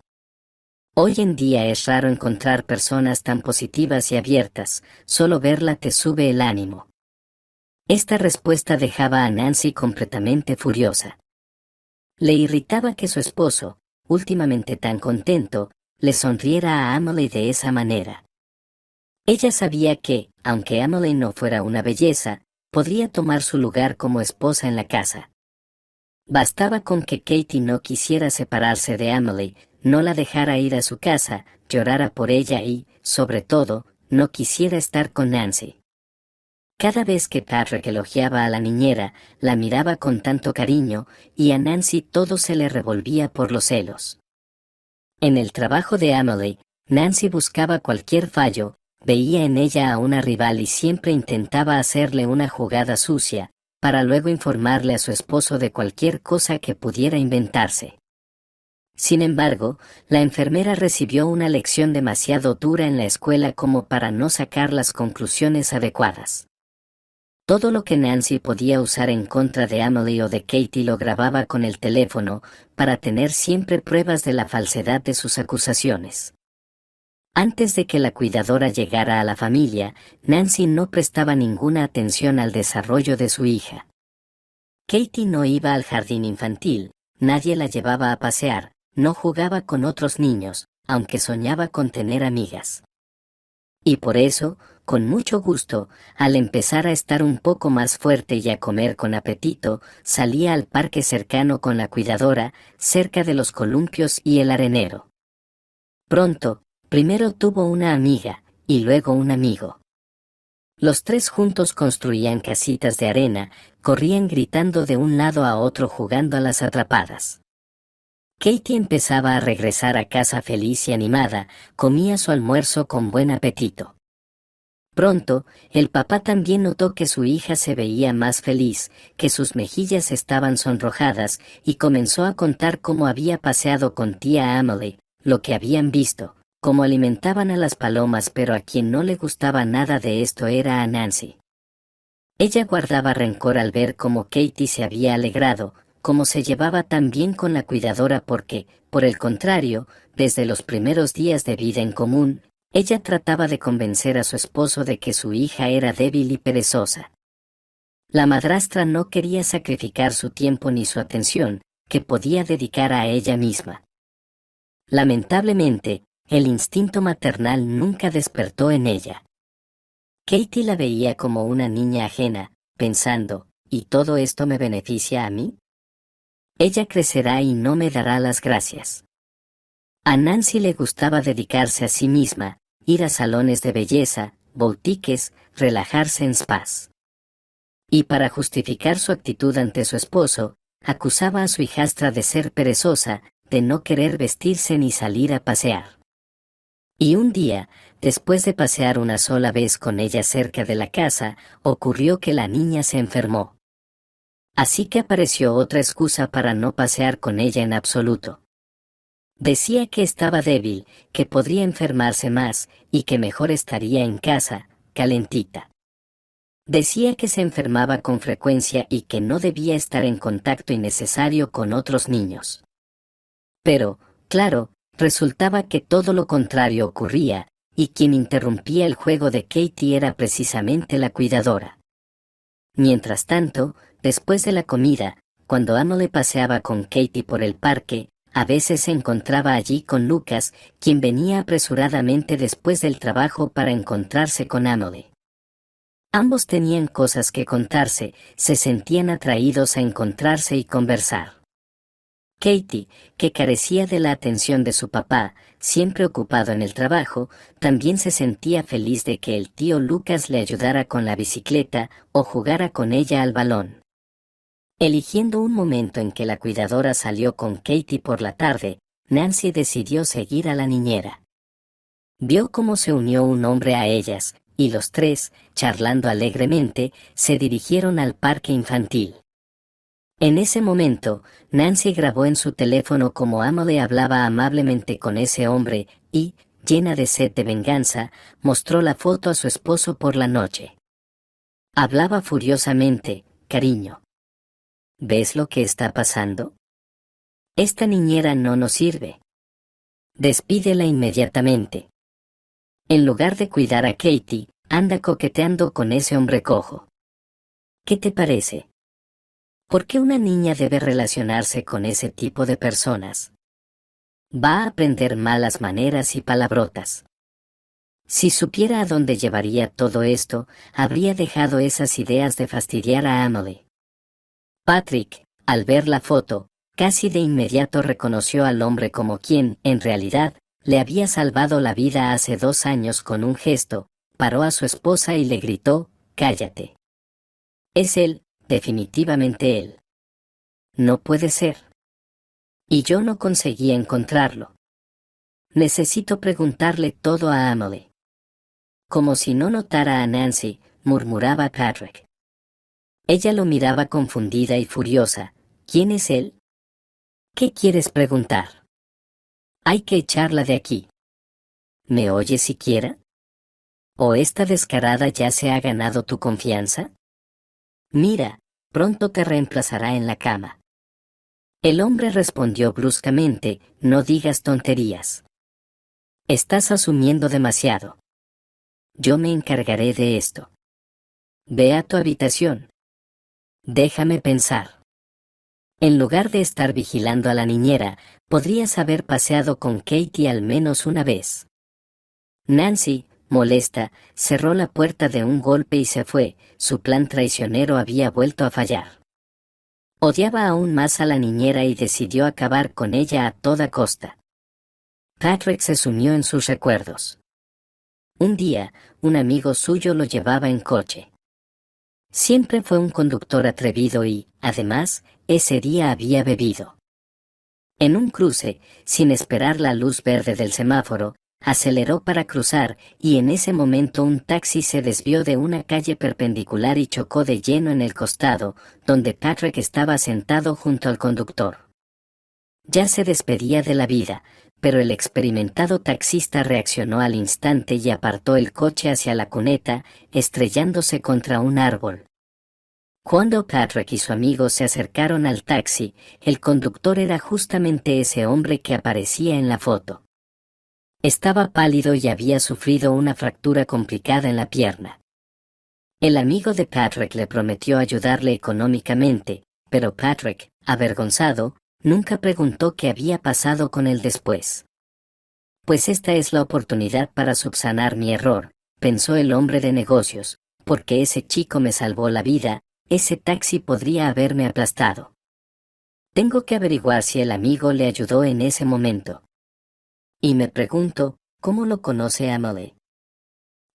Hoy en día es raro encontrar personas tan positivas y abiertas, solo verla te sube el ánimo. Esta respuesta dejaba a Nancy completamente furiosa. Le irritaba que su esposo, últimamente tan contento, le sonriera a Emily de esa manera. Ella sabía que, aunque Emily no fuera una belleza, podría tomar su lugar como esposa en la casa. Bastaba con que Katie no quisiera separarse de Emily, no la dejara ir a su casa, llorara por ella y, sobre todo, no quisiera estar con Nancy. Cada vez que Patrick elogiaba a la niñera, la miraba con tanto cariño, y a Nancy todo se le revolvía por los celos. En el trabajo de Emily, Nancy buscaba cualquier fallo, veía en ella a una rival y siempre intentaba hacerle una jugada sucia, para luego informarle a su esposo de cualquier cosa que pudiera inventarse. Sin embargo, la enfermera recibió una lección demasiado dura en la escuela como para no sacar las conclusiones adecuadas. Todo lo que Nancy podía usar en contra de Emily o de Katie lo grababa con el teléfono, para tener siempre pruebas de la falsedad de sus acusaciones. Antes de que la cuidadora llegara a la familia, Nancy no prestaba ninguna atención al desarrollo de su hija. Katie no iba al jardín infantil, nadie la llevaba a pasear, no jugaba con otros niños, aunque soñaba con tener amigas. Y por eso, con mucho gusto, al empezar a estar un poco más fuerte y a comer con apetito, salía al parque cercano con la cuidadora, cerca de los columpios y el arenero. Pronto, primero tuvo una amiga, y luego un amigo. Los tres juntos construían casitas de arena, corrían gritando de un lado a otro jugando a las atrapadas. Katie empezaba a regresar a casa feliz y animada, comía su almuerzo con buen apetito. Pronto, el papá también notó que su hija se veía más feliz, que sus mejillas estaban sonrojadas, y comenzó a contar cómo había paseado con tía Emily, lo que habían visto, cómo alimentaban a las palomas, pero a quien no le gustaba nada de esto era a Nancy. Ella guardaba rencor al ver cómo Katie se había alegrado, cómo se llevaba tan bien con la cuidadora porque, por el contrario, desde los primeros días de vida en común, ella trataba de convencer a su esposo de que su hija era débil y perezosa. La madrastra no quería sacrificar su tiempo ni su atención, que podía dedicar a ella misma. Lamentablemente, el instinto maternal nunca despertó en ella. Katie la veía como una niña ajena, pensando, ¿y todo esto me beneficia a mí? Ella crecerá y no me dará las gracias. A Nancy le gustaba dedicarse a sí misma, ir a salones de belleza, boutiques, relajarse en spas. Y para justificar su actitud ante su esposo, acusaba a su hijastra de ser perezosa, de no querer vestirse ni salir a pasear. Y un día, después de pasear una sola vez con ella cerca de la casa, ocurrió que la niña se enfermó. Así que apareció otra excusa para no pasear con ella en absoluto. Decía que estaba débil, que podría enfermarse más, y que mejor estaría en casa, calentita. Decía que se enfermaba con frecuencia y que no debía estar en contacto innecesario con otros niños. Pero, claro, resultaba que todo lo contrario ocurría, y quien interrumpía el juego de Katie era precisamente la cuidadora. Mientras tanto, después de la comida, cuando Emily paseaba con Katie por el parque, a veces se encontraba allí con Lucas, quien venía apresuradamente después del trabajo para encontrarse con Emily. Ambos tenían cosas que contarse, se sentían atraídos a encontrarse y conversar. Katie, que carecía de la atención de su papá, siempre ocupado en el trabajo, también se sentía feliz de que el tío Lucas le ayudara con la bicicleta o jugara con ella al balón. Eligiendo un momento en que la cuidadora salió con Katie por la tarde, Nancy decidió seguir a la niñera. Vio cómo se unió un hombre a ellas, y los tres, charlando alegremente, se dirigieron al parque infantil. En ese momento, Nancy grabó en su teléfono cómo Emily hablaba amablemente con ese hombre y, llena de sed de venganza, mostró la foto a su esposo por la noche. Hablaba furiosamente: cariño, ¿ves lo que está pasando? Esta niñera no nos sirve. Despídela inmediatamente. En lugar de cuidar a Katie, anda coqueteando con ese hombre cojo. ¿Qué te parece? ¿Por qué una niña debe relacionarse con ese tipo de personas? Va a aprender malas maneras y palabrotas. Si supiera a dónde llevaría todo esto, habría dejado esas ideas de fastidiar a Emily. Patrick, al ver la foto, casi de inmediato reconoció al hombre como quien, en realidad, le había salvado la vida hace 2 años con un gesto, paró a su esposa y le gritó: «¡Cállate! Es él, definitivamente él. No puede ser. Y yo no conseguí encontrarlo. Necesito preguntarle todo a Emily». Como si no notara a Nancy, murmuraba Patrick. Ella lo miraba confundida y furiosa. ¿Quién es él? ¿Qué quieres preguntar? Hay que echarla de aquí. ¿Me oyes siquiera? ¿O esta descarada ya se ha ganado tu confianza? Mira, pronto te reemplazará en la cama. El hombre respondió bruscamente: no digas tonterías. Estás asumiendo demasiado. Yo me encargaré de esto. Ve a tu habitación. Déjame pensar. En lugar de estar vigilando a la niñera, podrías haber paseado con Katie al menos una vez. Nancy, molesta, cerró la puerta de un golpe y se fue. Su plan traicionero había vuelto a fallar. Odiaba aún más a la niñera y decidió acabar con ella a toda costa. Patrick se sumió en sus recuerdos. Un día, un amigo suyo lo llevaba en coche. Siempre fue un conductor atrevido y, además, ese día había bebido. En un cruce, sin esperar la luz verde del semáforo, aceleró para cruzar y en ese momento un taxi se desvió de una calle perpendicular y chocó de lleno en el costado, donde Patrick estaba sentado junto al conductor. Ya se despedía de la vida, pero el experimentado taxista reaccionó al instante y apartó el coche hacia la cuneta, estrellándose contra un árbol. Cuando Patrick y su amigo se acercaron al taxi, el conductor era justamente ese hombre que aparecía en la foto. Estaba pálido y había sufrido una fractura complicada en la pierna. El amigo de Patrick le prometió ayudarle económicamente, pero Patrick, avergonzado, nunca preguntó qué había pasado con él después. Pues esta es la oportunidad para subsanar mi error, pensó el hombre de negocios, porque ese chico me salvó la vida, ese taxi podría haberme aplastado. Tengo que averiguar si el amigo le ayudó en ese momento. Y me pregunto, ¿cómo lo conoce Emily?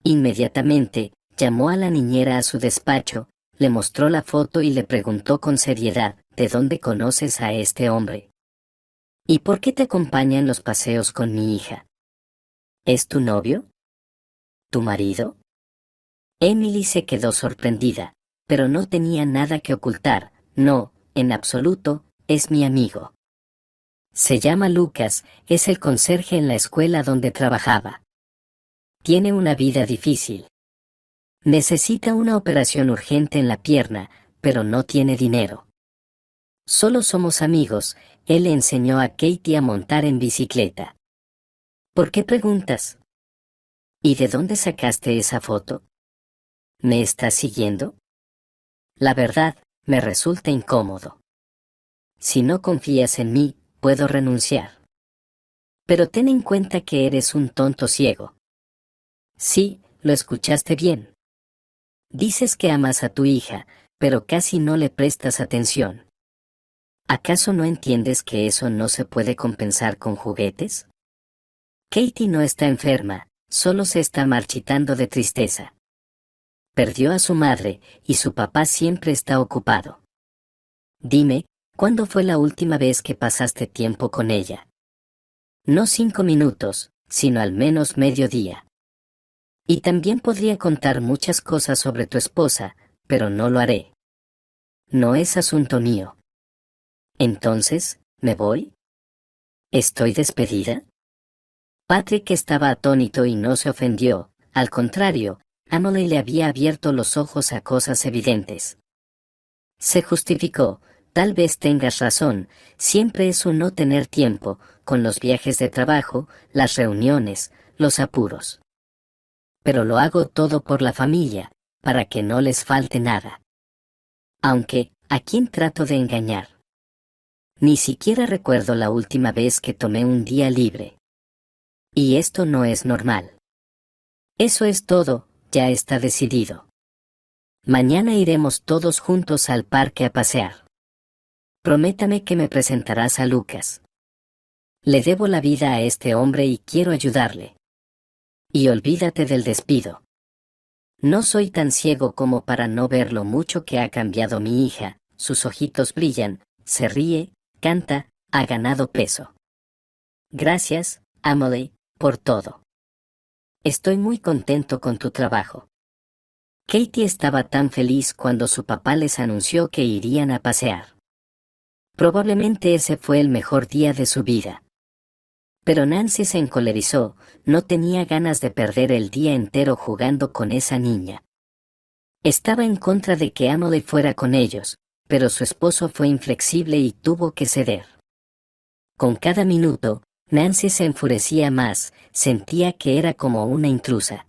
Inmediatamente, llamó a la niñera a su despacho, le mostró la foto y le preguntó con seriedad: ¿de dónde conoces a este hombre? ¿Y por qué te acompaña en los paseos con mi hija? ¿Es tu novio? ¿Tu marido? Emily se quedó sorprendida, pero no tenía nada que ocultar. No, en absoluto, es mi amigo. Se llama Lucas, es el conserje en la escuela donde trabajaba. Tiene una vida difícil. Necesita una operación urgente en la pierna, pero no tiene dinero. Solo somos amigos. Él le enseñó a Katie a montar en bicicleta. ¿Por qué preguntas? ¿Y de dónde sacaste esa foto? ¿Me estás siguiendo? La verdad, me resulta incómodo. Si no confías en mí, puedo renunciar. Pero ten en cuenta que eres un tonto ciego. Sí, lo escuchaste bien. Dices que amas a tu hija, pero casi no le prestas atención. ¿Acaso no entiendes que eso no se puede compensar con juguetes? Katie no está enferma, solo se está marchitando de tristeza. Perdió a su madre, y su papá siempre está ocupado. Dime, ¿cuándo fue la última vez que pasaste tiempo con ella? No 5 minutos, sino al menos medio día. Y también podría contar muchas cosas sobre tu esposa, pero no lo haré. No es asunto mío. Entonces, ¿me voy? ¿Estoy despedida? Patrick estaba atónito y no se ofendió, al contrario, Emily le había abierto los ojos a cosas evidentes. Se justificó, tal vez tengas razón, siempre es un no tener tiempo, con los viajes de trabajo, las reuniones, los apuros. Pero lo hago todo por la familia, para que no les falte nada. Aunque, ¿a quién trato de engañar? Ni siquiera recuerdo la última vez que tomé un día libre. Y esto no es normal. Eso es todo, ya está decidido. Mañana iremos todos juntos al parque a pasear. Prométame que me presentarás a Lucas. Le debo la vida a este hombre y quiero ayudarle. Y olvídate del despido. No soy tan ciego como para no ver lo mucho que ha cambiado mi hija, sus ojitos brillan, se ríe, canta, ha ganado peso. Gracias, Emily, por todo. Estoy muy contento con tu trabajo. Katie estaba tan feliz cuando su papá les anunció que irían a pasear. Probablemente ese fue el mejor día de su vida. Pero Nancy se encolerizó, no tenía ganas de perder el día entero jugando con esa niña. Estaba en contra de que Emily fuera con ellos, pero su esposo fue inflexible y tuvo que ceder. Con cada minuto, Nancy se enfurecía más, sentía que era como una intrusa.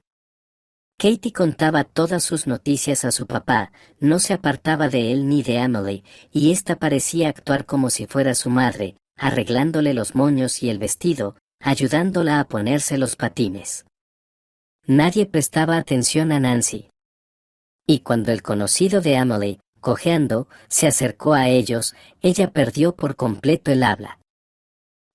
Katie contaba todas sus noticias a su papá, no se apartaba de él ni de Emily, y ésta parecía actuar como si fuera su madre, arreglándole los moños y el vestido, ayudándola a ponerse los patines. Nadie prestaba atención a Nancy. Y cuando el conocido de Emily, cojeando, se acercó a ellos, ella perdió por completo el habla.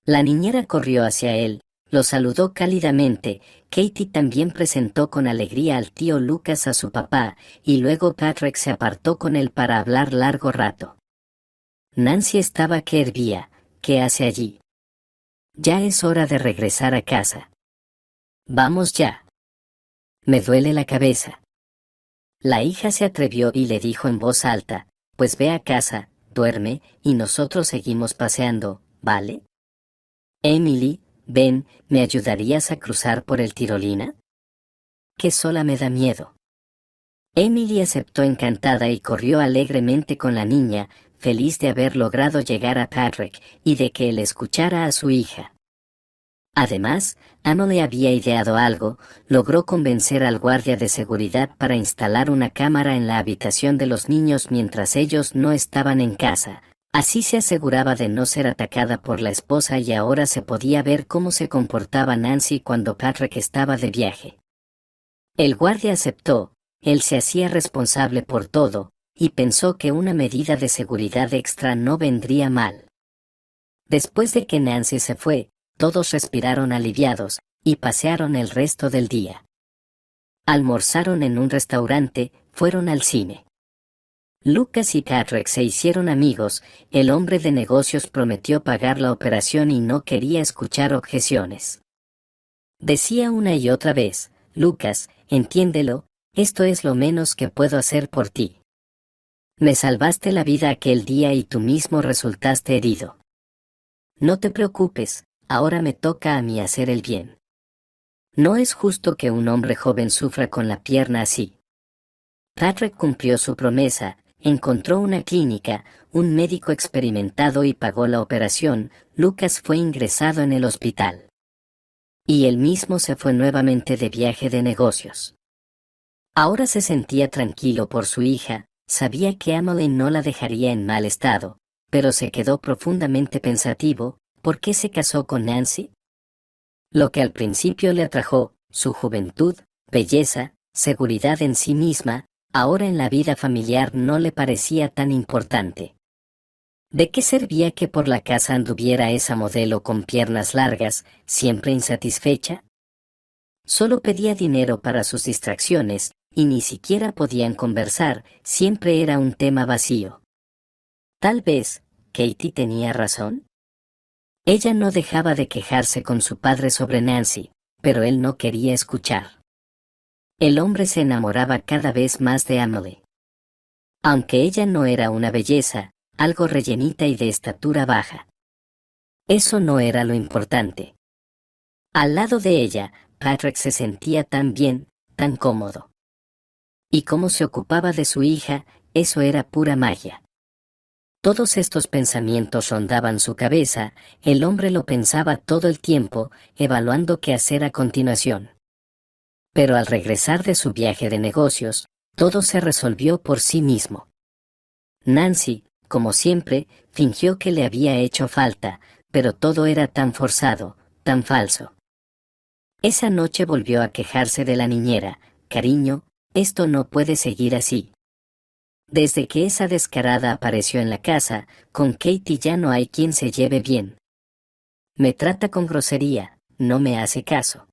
La niñera corrió hacia él, lo saludó cálidamente, Katie también presentó con alegría al tío Lucas a su papá, y luego Patrick se apartó con él para hablar largo rato. Nancy estaba que hervía. ¿Qué hace allí? Ya es hora de regresar a casa. Vamos ya. Me duele la cabeza. La hija se atrevió y le dijo en voz alta, pues ve a casa, duerme, y nosotros seguimos paseando, ¿vale? Emily, ven, ¿me ayudarías a cruzar por el tirolina? Que sola me da miedo. Emily aceptó encantada y corrió alegremente con la niña, feliz de haber logrado llegar a Patrick y de que él escuchara a su hija. Además, Emily había ideado algo, logró convencer al guardia de seguridad para instalar una cámara en la habitación de los niños mientras ellos no estaban en casa. Así se aseguraba de no ser atacada por la esposa y ahora se podía ver cómo se comportaba Nancy cuando Patrick estaba de viaje. El guardia aceptó, él se hacía responsable por todo, y pensó que una medida de seguridad extra no vendría mal. Después de que Nancy se fue, todos respiraron aliviados, y pasearon el resto del día. Almorzaron en un restaurante, fueron al cine. Lucas y Patrick se hicieron amigos, el hombre de negocios prometió pagar la operación y no quería escuchar objeciones. Decía una y otra vez, Lucas, entiéndelo, esto es lo menos que puedo hacer por ti. Me salvaste la vida aquel día y tú mismo resultaste herido. No te preocupes, ahora me toca a mí hacer el bien. No es justo que un hombre joven sufra con la pierna así. Patrick cumplió su promesa, encontró una clínica, un médico experimentado y pagó la operación. Lucas fue ingresado en el hospital. Y él mismo se fue nuevamente de viaje de negocios. Ahora se sentía tranquilo por su hija, sabía que Emily no la dejaría en mal estado, pero se quedó profundamente pensativo, ¿por qué se casó con Nancy? Lo que al principio le atrajo, su juventud, belleza, seguridad en sí misma, ahora en la vida familiar no le parecía tan importante. ¿De qué servía que por la casa anduviera esa modelo con piernas largas, siempre insatisfecha? Solo pedía dinero para sus distracciones, y ni siquiera podían conversar, siempre era un tema vacío. Tal vez, Katie tenía razón. Ella no dejaba de quejarse con su padre sobre Nancy, pero él no quería escuchar. El hombre se enamoraba cada vez más de Emily. Aunque ella no era una belleza, algo rellenita y de estatura baja. Eso no era lo importante. Al lado de ella, Patrick se sentía tan bien, tan cómodo. Y cómo se ocupaba de su hija, eso era pura magia. Todos estos pensamientos rondaban su cabeza, el hombre lo pensaba todo el tiempo, evaluando qué hacer a continuación. Pero al regresar de su viaje de negocios, todo se resolvió por sí mismo. Nancy, como siempre, fingió que le había hecho falta, pero todo era tan forzado, tan falso. Esa noche volvió a quejarse de la niñera: cariño, esto no puede seguir así. Desde que esa descarada apareció en la casa, con Katie ya no hay quien se lleve bien. Me trata con grosería, no me hace caso.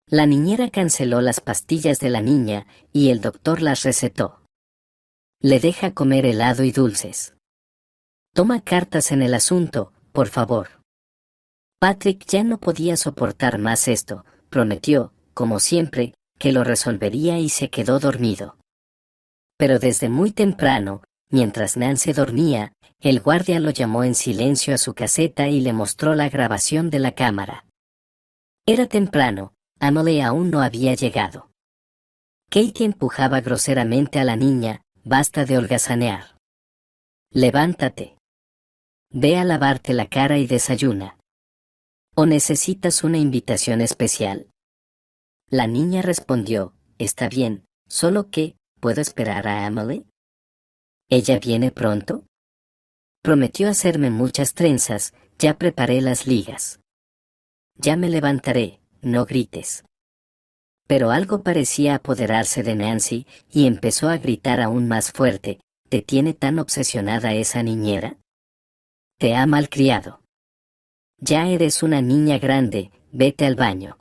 La niñera canceló las pastillas de la niña, y el doctor las recetó. Le deja comer helado y dulces. Toma cartas en el asunto, por favor. Patrick ya no podía soportar más esto, prometió, como siempre, que lo resolvería y se quedó dormido. Pero desde muy temprano, mientras Nancy dormía, el guardia lo llamó en silencio a su caseta y le mostró la grabación de la cámara. Era temprano, Emily aún no había llegado. Katie empujaba groseramente a la niña: basta de holgazanear. Levántate. Ve a lavarte la cara y desayuna. ¿O necesitas una invitación especial? La niña respondió: está bien, solo que, ¿puedo esperar a Emily? ¿Ella viene pronto? Prometió hacerme muchas trenzas, ya preparé las ligas. Ya me levantaré, no grites. Pero algo parecía apoderarse de Nancy, y empezó a gritar aún más fuerte: ¿te tiene tan obsesionada esa niñera? Te ha malcriado. Ya eres una niña grande, vete al baño.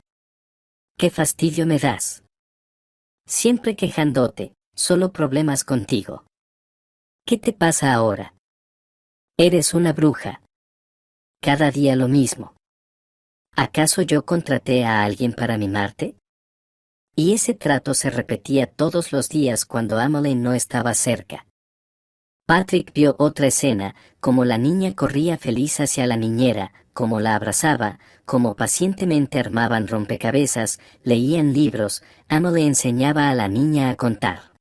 ¡Qué fastidio me das! Siempre quejándote, solo problemas contigo. ¿Qué te pasa ahora? Eres una bruja. Cada día lo mismo. ¿Acaso yo contraté a alguien para mimarte? Y ese trato se repetía todos los días cuando Emily no estaba cerca. Patrick vio otra escena, como la niña corría feliz hacia la niñera, como la abrazaba, como pacientemente armaban rompecabezas, leían libros, Emily enseñaba a la niña a contar.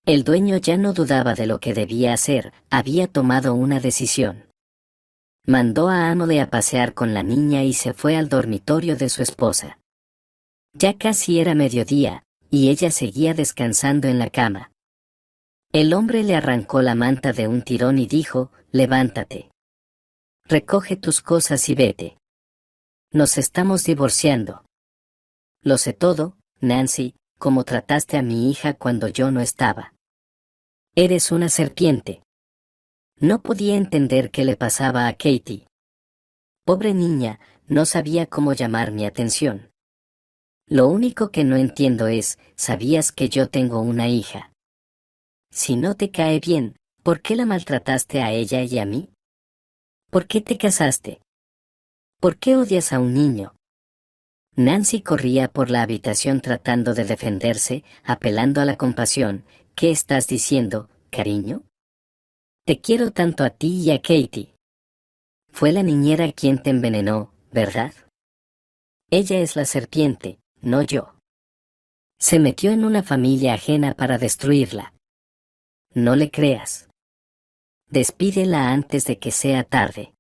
El dueño ya no dudaba de lo que debía hacer, había tomado una decisión. Mandó a Emily a pasear con la niña y se fue al dormitorio de su esposa. Ya casi era mediodía, y ella seguía descansando en la cama. El hombre le arrancó la manta de un tirón y dijo: levántate. Recoge tus cosas y vete. Nos estamos divorciando. Lo sé todo, Nancy, como trataste a mi hija cuando yo no estaba. Eres una serpiente. No podía entender qué le pasaba a Katie. Pobre niña, no sabía cómo llamar mi atención. Lo único que no entiendo es: ¿sabías que yo tengo una hija? Si no te cae bien, ¿por qué la maltrataste a ella y a mí? ¿Por qué te casaste? ¿Por qué odias a un niño? Nancy corría por la habitación tratando de defenderse, apelando a la compasión. ¿Qué estás diciendo, cariño? Te quiero tanto a ti y a Katie. Fue la niñera quien te envenenó, ¿verdad? Ella es la serpiente, no yo. Se metió en una familia ajena para destruirla. No le creas. Despídela antes de que sea tarde.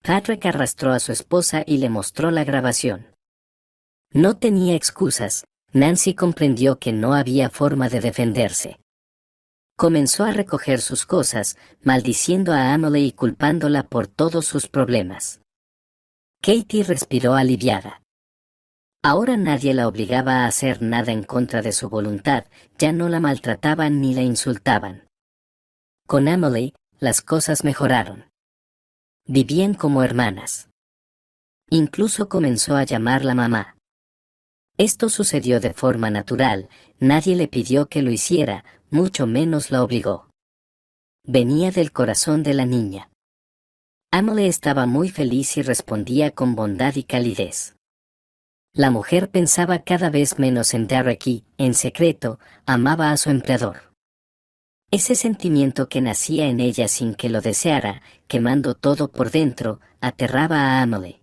Patrick arrastró a su esposa y le mostró la grabación. No tenía excusas, Nancy comprendió que no había forma de defenderse. Comenzó a recoger sus cosas, maldiciendo a Emily y culpándola por todos sus problemas. Katie respiró aliviada. Ahora nadie la obligaba a hacer nada en contra de su voluntad, ya no la maltrataban ni la insultaban. Con Emily, las cosas mejoraron. Vivían como hermanas. Incluso comenzó a llamarla mamá. Esto sucedió de forma natural, nadie le pidió que lo hiciera, mucho menos la obligó. Venía del corazón de la niña. Emily estaba muy feliz y respondía con bondad y calidez. La mujer pensaba cada vez menos en Derek y, en secreto, amaba a su empleador. Ese sentimiento que nacía en ella sin que lo deseara, quemando todo por dentro, aterraba a Emily.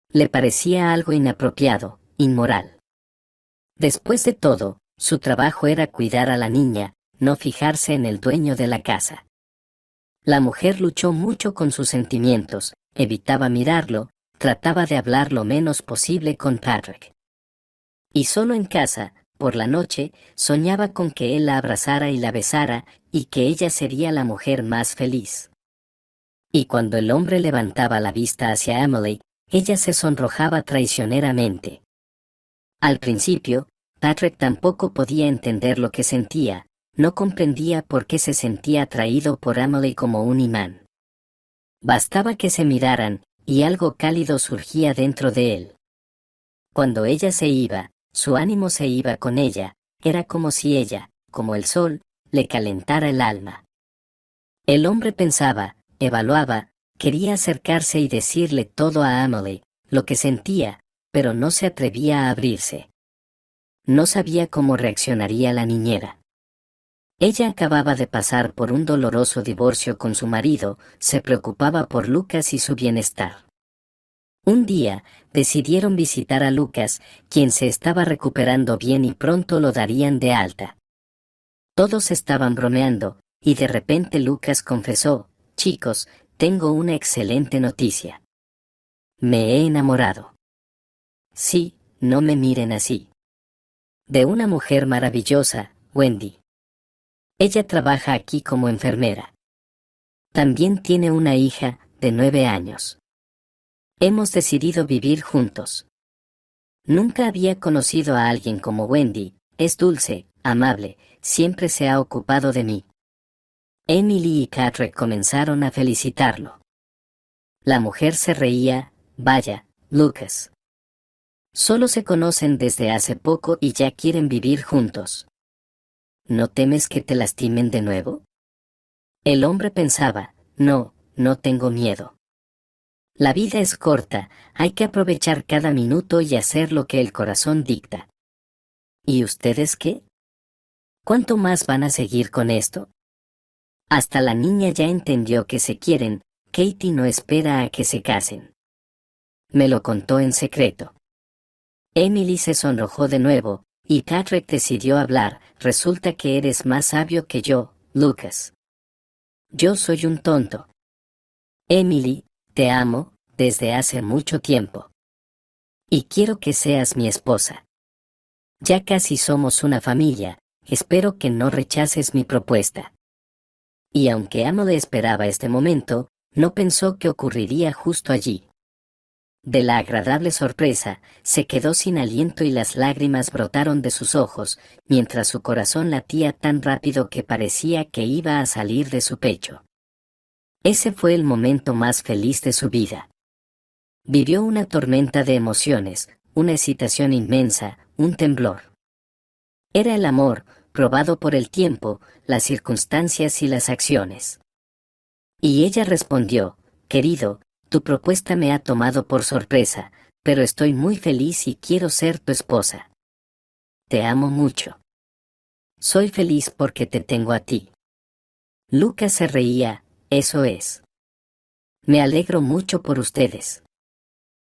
Le parecía algo inapropiado, inmoral. Después de todo, su trabajo era cuidar a la niña, no fijarse en el dueño de la casa. La mujer luchó mucho con sus sentimientos, evitaba mirarlo, trataba de hablar lo menos posible con Patrick. Y solo en casa, por la noche, soñaba con que él la abrazara y la besara, y que ella sería la mujer más feliz. Y cuando el hombre levantaba la vista hacia Emily, ella se sonrojaba traicioneramente. Al principio, Patrick tampoco podía entender lo que sentía, no comprendía por qué se sentía atraído por Emily como un imán. Bastaba que se miraran, y algo cálido surgía dentro de él. Cuando ella se iba, su ánimo se iba con ella, era como si ella, como el sol, le calentara el alma. El hombre pensaba, evaluaba, quería acercarse y decirle todo a Emily, lo que sentía, pero no se atrevía a abrirse. No sabía cómo reaccionaría la niñera. Ella acababa de pasar por un doloroso divorcio con su marido, se preocupaba por Lucas y su bienestar. Un día, decidieron visitar a Lucas, quien se estaba recuperando bien y pronto lo darían de alta. Todos estaban bromeando, y de repente Lucas confesó, «Chicos, tengo una excelente noticia. Me he enamorado». «Sí, no me miren así». «De una mujer maravillosa, Wendy. Ella trabaja aquí como enfermera. También tiene una hija, de 9 años. Hemos decidido vivir juntos. Nunca había conocido a alguien como Wendy, es dulce, amable, siempre se ha ocupado de mí». Emily y Patrick comenzaron a felicitarlo. La mujer se reía, «Vaya, Lucas. Solo se conocen desde hace poco y ya quieren vivir juntos. ¿No temes que te lastimen de nuevo?». El hombre pensaba, «No, no tengo miedo. La vida es corta, hay que aprovechar cada minuto y hacer lo que el corazón dicta». ¿Y ustedes qué? ¿Cuánto más van a seguir con esto? Hasta la niña ya entendió que se quieren, Katie no espera a que se casen. Me lo contó en secreto. Emily se sonrojó de nuevo, y Patrick decidió hablar, «Resulta que eres más sabio que yo, Lucas. Yo soy un tonto. Emily, te amo, desde hace mucho tiempo. Y quiero que seas mi esposa. Ya casi somos una familia, espero que no rechaces mi propuesta». Y aunque Emily esperaba este momento, no pensó que ocurriría justo allí. De la agradable sorpresa, se quedó sin aliento y las lágrimas brotaron de sus ojos, mientras su corazón latía tan rápido que parecía que iba a salir de su pecho. Ese fue el momento más feliz de su vida. Vivió una tormenta de emociones, una excitación inmensa, un temblor. Era el amor, probado por el tiempo, las circunstancias y las acciones. Y ella respondió, «Querido, tu propuesta me ha tomado por sorpresa, pero estoy muy feliz y quiero ser tu esposa. Te amo mucho. Soy feliz porque te tengo a ti». Lucas se reía, «Eso es. Me alegro mucho por ustedes.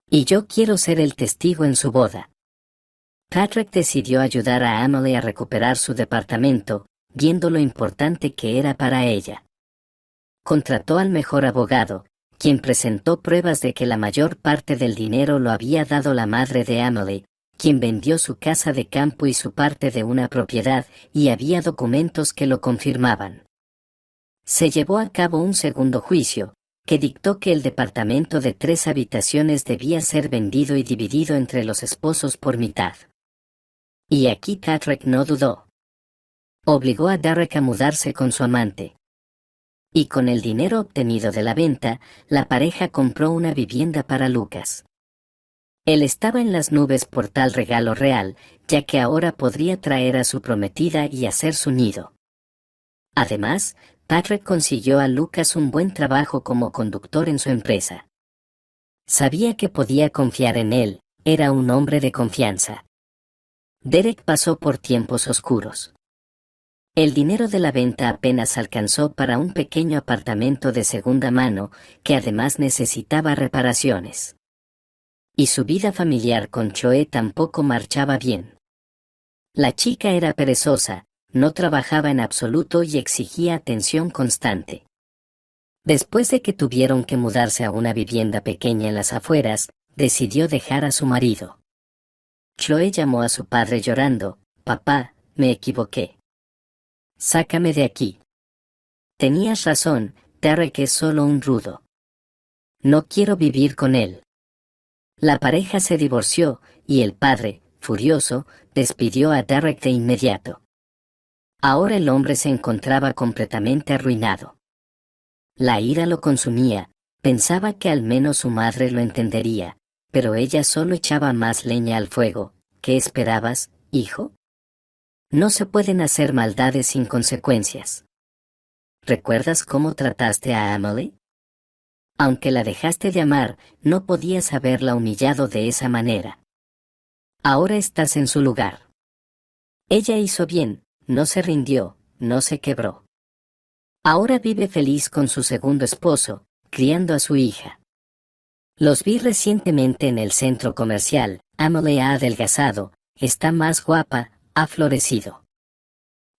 Y yo quiero ser el testigo en su boda». Patrick decidió ayudar a Emily a recuperar su departamento, viendo lo importante que era para ella. Contrató al mejor abogado, quien presentó pruebas de que la mayor parte del dinero lo había dado la madre de Emily, quien vendió su casa de campo y su parte de una propiedad, y había documentos que lo confirmaban. Se llevó a cabo un segundo juicio, que dictó que el departamento de 3 habitaciones debía ser vendido y dividido entre los esposos por mitad. Y aquí Patrick no dudó. Obligó a Derek a mudarse con su amante. Y con el dinero obtenido de la venta, la pareja compró una vivienda para Lucas. Él estaba en las nubes por tal regalo real, ya que ahora podría traer a su prometida y hacer su nido. Además, Patrick consiguió a Lucas un buen trabajo como conductor en su empresa. Sabía que podía confiar en él, era un hombre de confianza. Derek pasó por tiempos oscuros. El dinero de la venta apenas alcanzó para un pequeño apartamento de segunda mano, que además necesitaba reparaciones. Y su vida familiar con Choe tampoco marchaba bien. La chica era perezosa, no trabajaba en absoluto y exigía atención constante. Después de que tuvieron que mudarse a una vivienda pequeña en las afueras, decidió dejar a su marido. Choe llamó a su padre llorando: «Papá, me equivoqué. Sácame de aquí. Tenías razón, Derek es solo un rudo. No quiero vivir con él». La pareja se divorció, y el padre, furioso, despidió a Derek de inmediato. Ahora el hombre se encontraba completamente arruinado. La ira lo consumía, pensaba que al menos su madre lo entendería, pero ella solo echaba más leña al fuego. ¿Qué esperabas, hijo? No se pueden hacer maldades sin consecuencias. ¿Recuerdas cómo trataste a Emily? Aunque la dejaste de amar, no podías haberla humillado de esa manera. Ahora estás en su lugar. Ella hizo bien, no se rindió, no se quebró. Ahora vive feliz con su segundo esposo, criando a su hija. Los vi recientemente en el centro comercial. Emily ha adelgazado, está más guapa, ha florecido.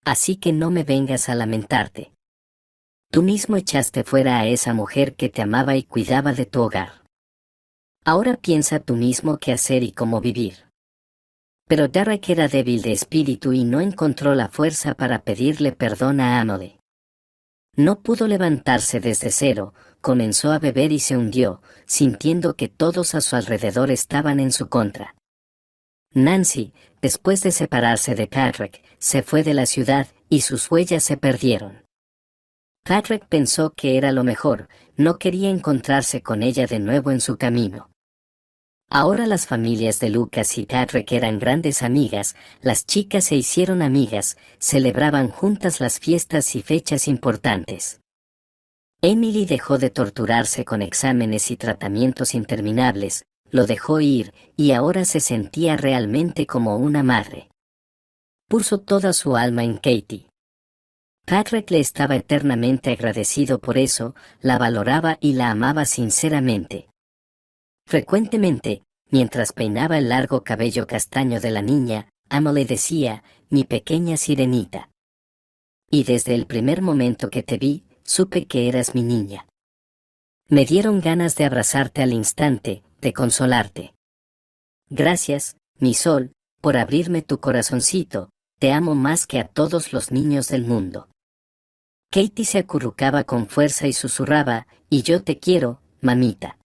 Así que no me vengas a lamentarte. Tú mismo echaste fuera a esa mujer que te amaba y cuidaba de tu hogar. Ahora piensa tú mismo qué hacer y cómo vivir. Pero Derek era débil de espíritu y no encontró la fuerza para pedirle perdón a Emily. No pudo levantarse desde cero, comenzó a beber y se hundió, sintiendo que todos a su alrededor estaban en su contra. Nancy, después de separarse de Patrick, se fue de la ciudad y sus huellas se perdieron. Patrick pensó que era lo mejor, no quería encontrarse con ella de nuevo en su camino. Ahora las familias de Lucas y Patrick eran grandes amigas, las chicas se hicieron amigas, celebraban juntas las fiestas y fechas importantes. Emily dejó de torturarse con exámenes y tratamientos interminables, lo dejó ir, y ahora se sentía realmente como una madre. Puso toda su alma en Katie. Patrick le estaba eternamente agradecido por eso, la valoraba y la amaba sinceramente. Frecuentemente, mientras peinaba el largo cabello castaño de la niña, Emily decía: «Mi pequeña sirenita. Y desde el primer momento que te vi, supe que eras mi niña. Me dieron ganas de abrazarte al instante, de consolarte. Gracias, mi sol, por abrirme tu corazoncito, te amo más que a todos los niños del mundo». Katie se acurrucaba con fuerza y susurraba: «Y yo te quiero, mamita».